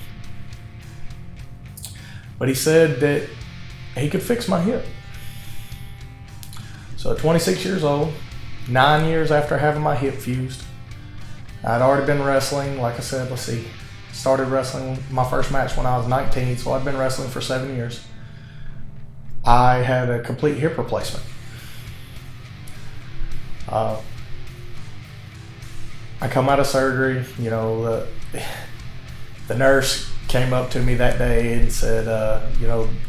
But he said that he could fix my hip. So at 26 years old, 9 years after having my hip fused, I'd already been wrestling. Like I said, started wrestling my first match when I was 19, so I'd been wrestling for 7 years. I had a complete hip replacement. I come out of surgery, the nurse came up to me that day and said,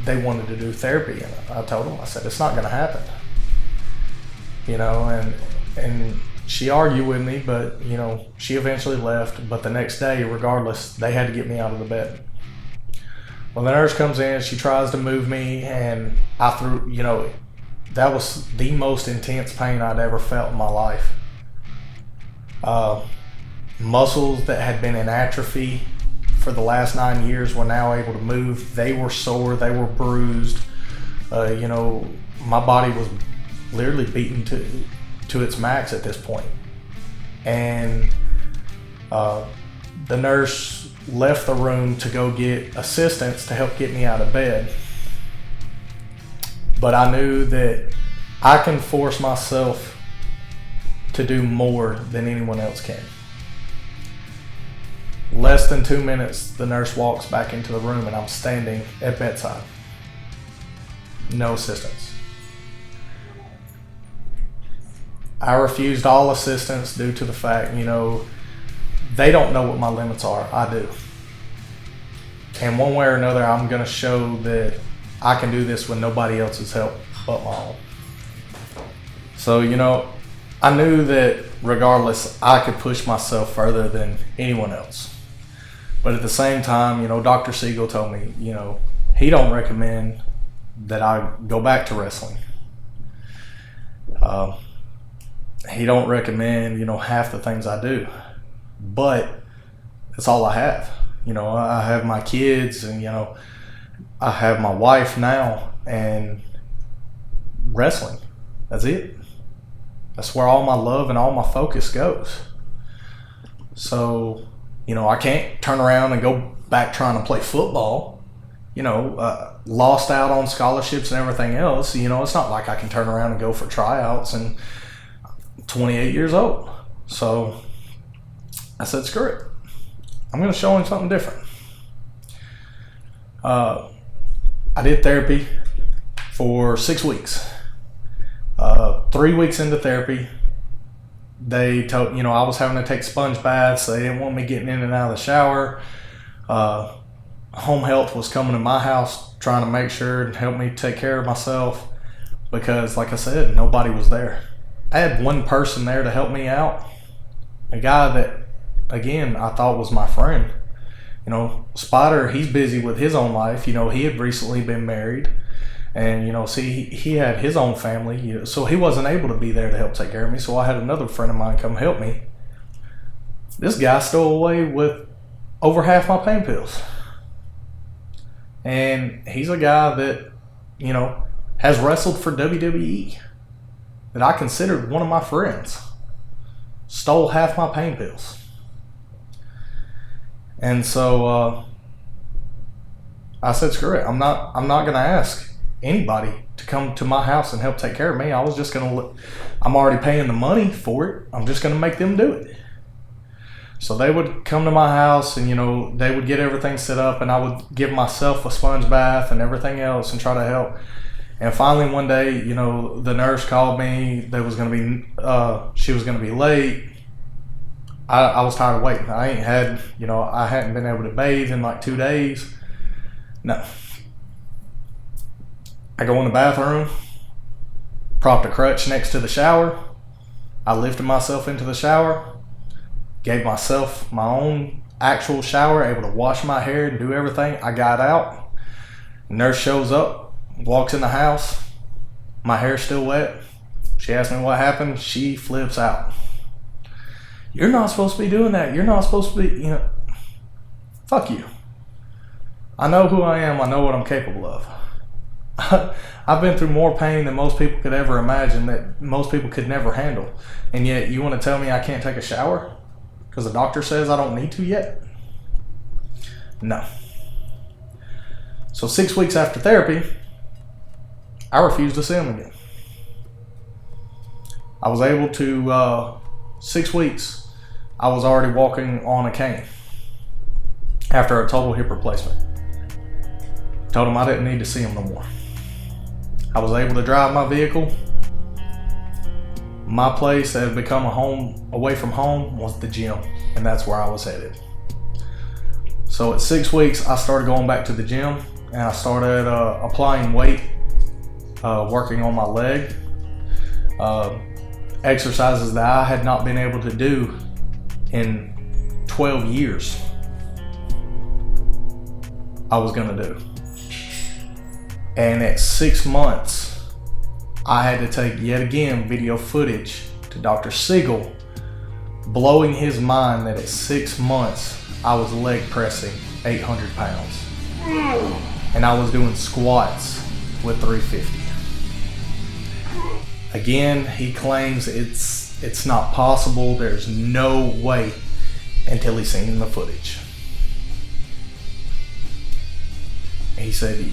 they wanted to do therapy. And I told them, I said, it's not going to happen. And she argued with me, but, she eventually left. But the next day, regardless, they had to get me out of the bed. Well, the nurse comes in, she tries to move me, and I threw, that was the most intense pain I'd ever felt in my life. Muscles that had been in atrophy for the last 9 years were now able to move. They were sore, they were bruised. My body was literally beaten to its max at this point. And the nurse left the room to go get assistance to help get me out of bed. But I knew that I can force myself to do more than anyone else can. Less than 2 minutes, the nurse walks back into the room and I'm standing at bedside. No assistance. I refused all assistance due to the fact, they don't know what my limits are. I do. And one way or another, I'm going to show that I can do this with nobody else's help but my own. So, I knew that regardless, I could push myself further than anyone else. But at the same time, Dr. Siegel told me, he don't recommend that I go back to wrestling. He don't recommend, half the things I do, but that's all I have. I have my kids, and I have my wife now, and wrestling. That's it. That's where all my love and all my focus goes. So, I can't turn around and go back trying to play football. Lost out on scholarships and everything else. It's not like I can turn around and go for tryouts, and 28 years old. So I said, screw it. I'm going to show him something different. I did therapy for 6 weeks. 3 weeks into therapy, they told, I was having to take sponge baths. They didn't want me getting in and out of the shower. Home health was coming to my house trying to make sure and help me take care of myself because, like I said, nobody was there. I had one person there to help me out, a guy that, again, I thought was my friend. Spider, he's busy with his own life. He had recently been married, and he had his own family, so he wasn't able to be there to help take care of me. So I had another friend of mine come help me. This guy stole away with over half my pain pills. And he's a guy that, has wrestled for WWE, that I considered one of my friends. Stole half my pain pills. And so I said, screw it. I'm not going to ask anybody to come to my house and help take care of me. I was just going to, I'm already paying the money for it. I'm just going to make them do it. So they would come to my house, and they would get everything set up, and I would give myself a sponge bath and everything else and try to help. And finally one day, the nurse called me. She was going to be late. I was tired of waiting. I hadn't been able to bathe in like 2 days. No. I go in the bathroom, propped a crutch next to the shower. I lifted myself into the shower, gave myself my own actual shower, able to wash my hair and do everything. I got out. Nurse shows up, walks in the house. My hair's still wet. She asks me what happened. She flips out. You're not supposed to be doing that. You're not supposed to be, fuck you. I know who I am. I know what I'm capable of. I've been through more pain than most people could ever imagine, that most people could never handle. And yet you want to tell me I can't take a shower because the doctor says I don't need to yet? No. So 6 weeks after therapy, I refused to see him again. I was able to, 6 weeks, I was already walking on a cane after a total hip replacement. Told him I didn't need to see him no more. I was able to drive my vehicle. My place that had become a home away from home was the gym, and that's where I was headed. So at 6 weeks, I started going back to the gym, and I started applying weight, working on my leg, exercises that I had not been able to do in 12 years. I was gonna do. And at 6 months, I had to take yet again video footage to Dr. Siegel, blowing his mind that at 6 months, I was leg pressing 800 pounds. And I was doing squats with 350. Again, he claims it's not possible. There's no way until he's seen the footage. He said,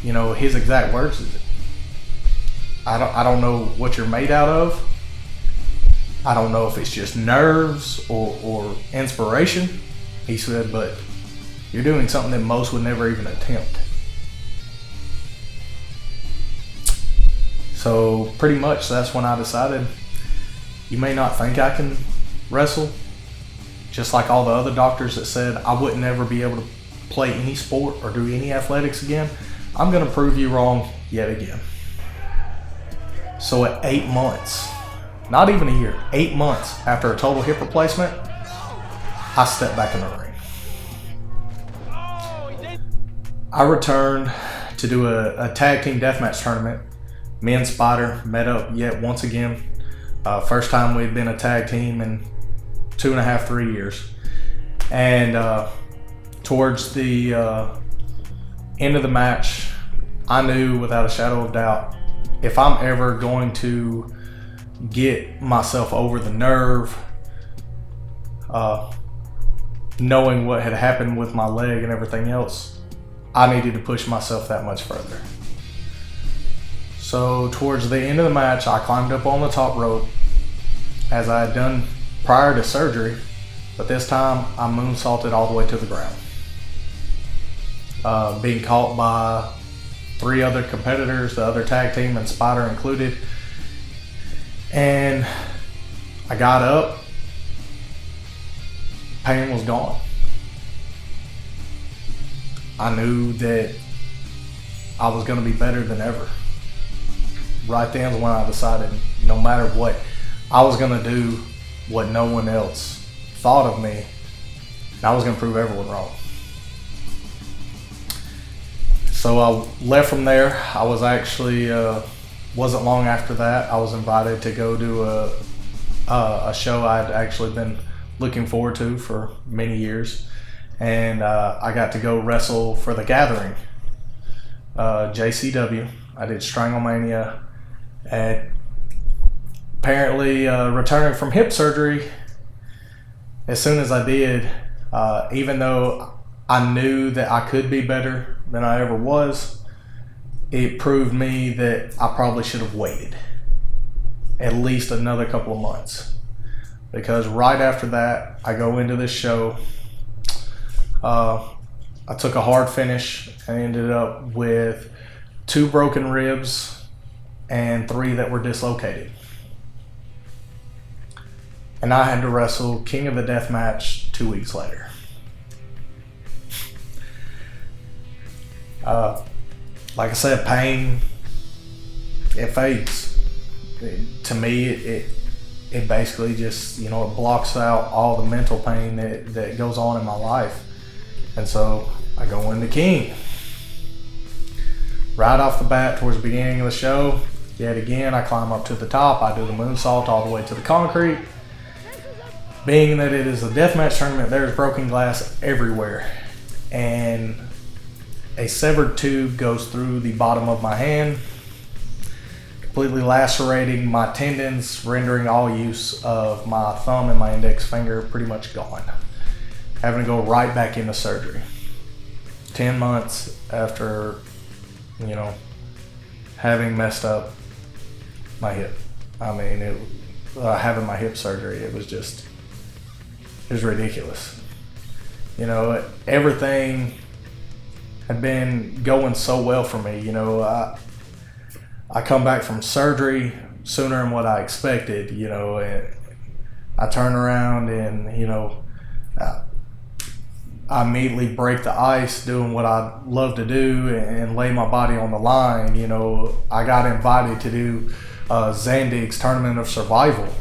his exact words is, I don't know what you're made out of. I don't know if it's just nerves or inspiration. He said, but you're doing something that most would never even attempt. So pretty much that's when I decided, you may not think I can wrestle, just like all the other doctors that said I wouldn't ever be able to play any sport or do any athletics again. I'm going to prove you wrong yet again. So at 8 months, not even a year, 8 months after a total hip replacement, I stepped back in the ring. I returned to do a tag team deathmatch tournament. Me and Spider met up yet once again. First time we'd been a tag team in 2.5, 3 years. And towards the end of the match, I knew without a shadow of doubt, if I'm ever going to get myself over the nerve, knowing what had happened with my leg and everything else, I needed to push myself that much further. So towards the end of the match, I climbed up on the top rope as I had done prior to surgery, but this time I moonsaulted all the way to the ground. Being caught by 3 other competitors, the other tag team and Spider included. And I got up, pain was gone. I knew that I was gonna be better than ever. Right then is when I decided, no matter what, I was gonna do what no one else thought of me, and I was gonna prove everyone wrong. So I left from there. I was actually, wasn't long after that, I was invited to go do a show I'd actually been looking forward to for many years. And I got to go wrestle for The Gathering, JCW. I did Stranglemania. And apparently returning from hip surgery, as soon as I did, even though I knew that I could be better than I ever was, it proved me that I probably should have waited at least another couple of months. Because right after that, I go into this show. I took a hard finish and ended up with 2 broken ribs and 3 that were dislocated. And I had to wrestle King of the Deathmatch 2 weeks later. Like I said, pain, it fades. To me, it basically just, it blocks out all the mental pain that goes on in my life. And so I go into King. Right off the bat, towards the beginning of the show, yet again, I climb up to the top. I do the moonsault all the way to the concrete. Being that it is a deathmatch tournament, there's broken glass everywhere. And a severed tube goes through the bottom of my hand, completely lacerating my tendons, rendering all use of my thumb and my index finger pretty much gone. Having to go right back into surgery. 10 months after, having messed up my hip. I mean, having my hip surgery, it was ridiculous. Everything had been going so well for me. I come back from surgery sooner than what I expected, and I turn around and, I immediately break the ice doing what I love to do and lay my body on the line. I got invited to do Zandig's Tournament of Survival,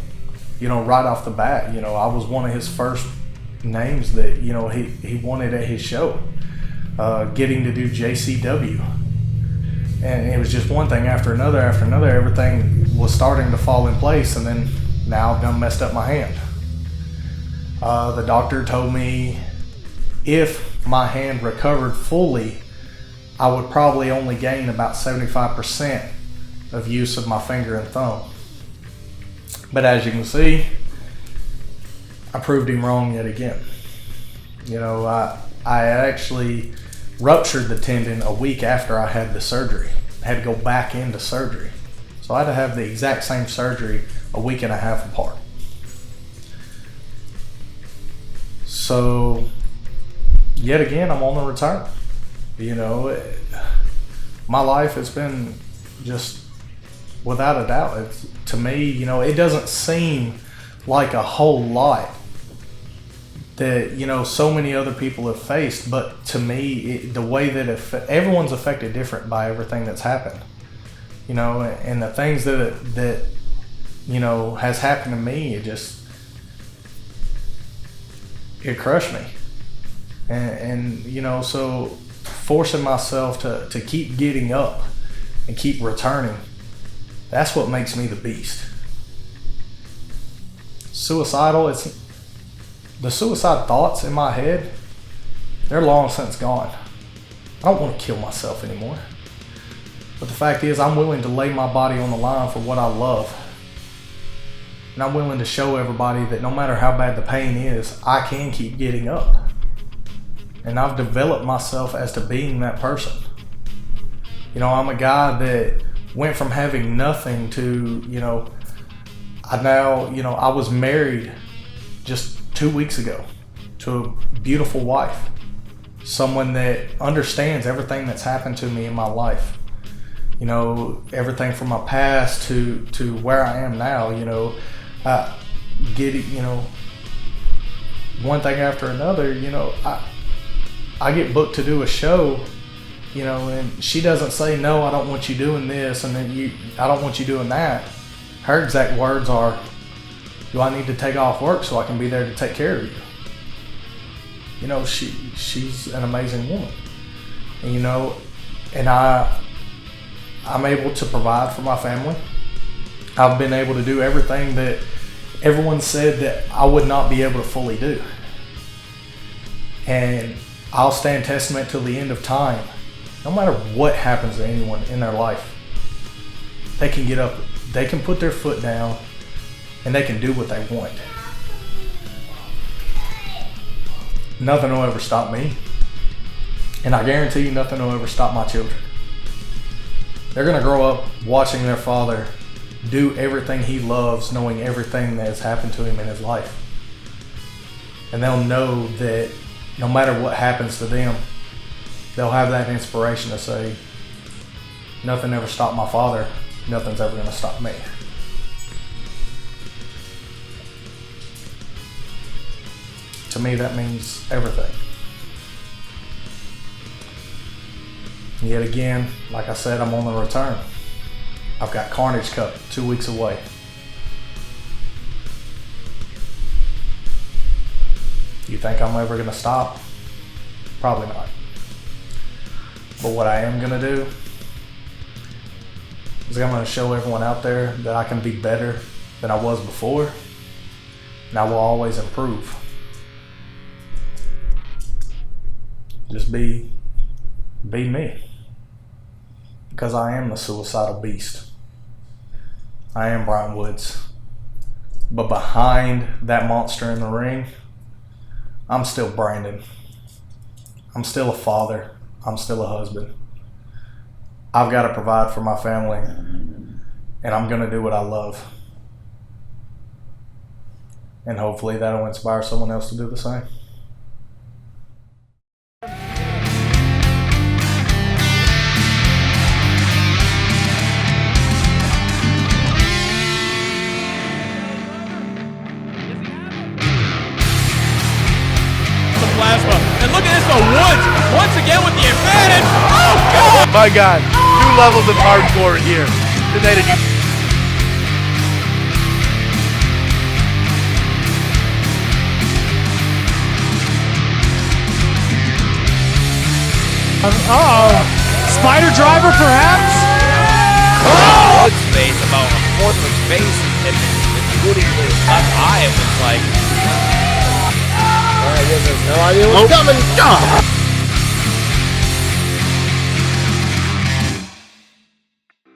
right off the bat. I was one of his first names that, he wanted at his show, getting to do JCW. And it was just one thing after another. Everything was starting to fall in place, and then now I've done messed up my hand. The doctor told me if my hand recovered fully, I would probably only gain about 75% of use of my finger and thumb. But as you can see, I proved him wrong yet again. I actually ruptured the tendon a week after I had the surgery. I had to go back into surgery. So I had to have the exact same surgery a week and a half apart. So yet again, I'm on the return. My life has been just, without a doubt, to me, it doesn't seem like a whole lot that, so many other people have faced, but to me, the way that everyone's affected different by everything that's happened, and the things that has happened to me, it crushed me. And so forcing myself to keep getting up and keep returning, that's what makes me the beast. Suicidal, the suicide thoughts in my head, they're long since gone. I don't want to kill myself anymore. But the fact is, I'm willing to lay my body on the line for what I love. And I'm willing to show everybody that no matter how bad the pain is, I can keep getting up. And I've developed myself as to being that person. You know, I'm a guy that went from having nothing to, I was married just 2 weeks ago to a beautiful wife. Someone that understands everything that's happened to me in my life. You know, everything from my past to where I am now, one thing after another, I get booked to do a show, and she doesn't say, no, I don't want you doing this, and then I don't want you doing that. Her exact words are, do I need to take off work so I can be there to take care of you? She's an amazing woman. And I'm able to provide for my family. I've been able to do everything that everyone said that I would not be able to fully do. And I'll stand testament till the end of time. No matter what happens to anyone in their life, they can get up, they can put their foot down, and they can do what they want. Nothing will ever stop me. And I guarantee you nothing will ever stop my children. They're going to grow up watching their father do everything he loves, knowing everything that has happened to him in his life. And they'll know that no matter what happens to them, they'll have that inspiration to say, nothing ever stopped my father, nothing's ever going to stop me. To me, that means everything. And yet again, like I said, I'm on the return. I've got Carnage Cup 2 weeks away. You think I'm ever going to stop? Probably not. But what I am going to do is I'm going to show everyone out there that I can be better than I was before, and I will always improve. Just be me. Because I am the suicidal beast. I am Bryant Woods. But behind that monster in the ring, I'm still Brandon. I'm still a father. I'm still a husband. I've got to provide for my family, and I'm going to do what I love. And hopefully that'll inspire someone else to do the same. Plasma. And look at this, Woods once again with the advantage. Oh, God! My God, 2 levels of hardcore here. Today to Spider driver, perhaps? Oh! Woods' face, about a fourth of his face, and including his left eye, it was like... I have no idea what's coming.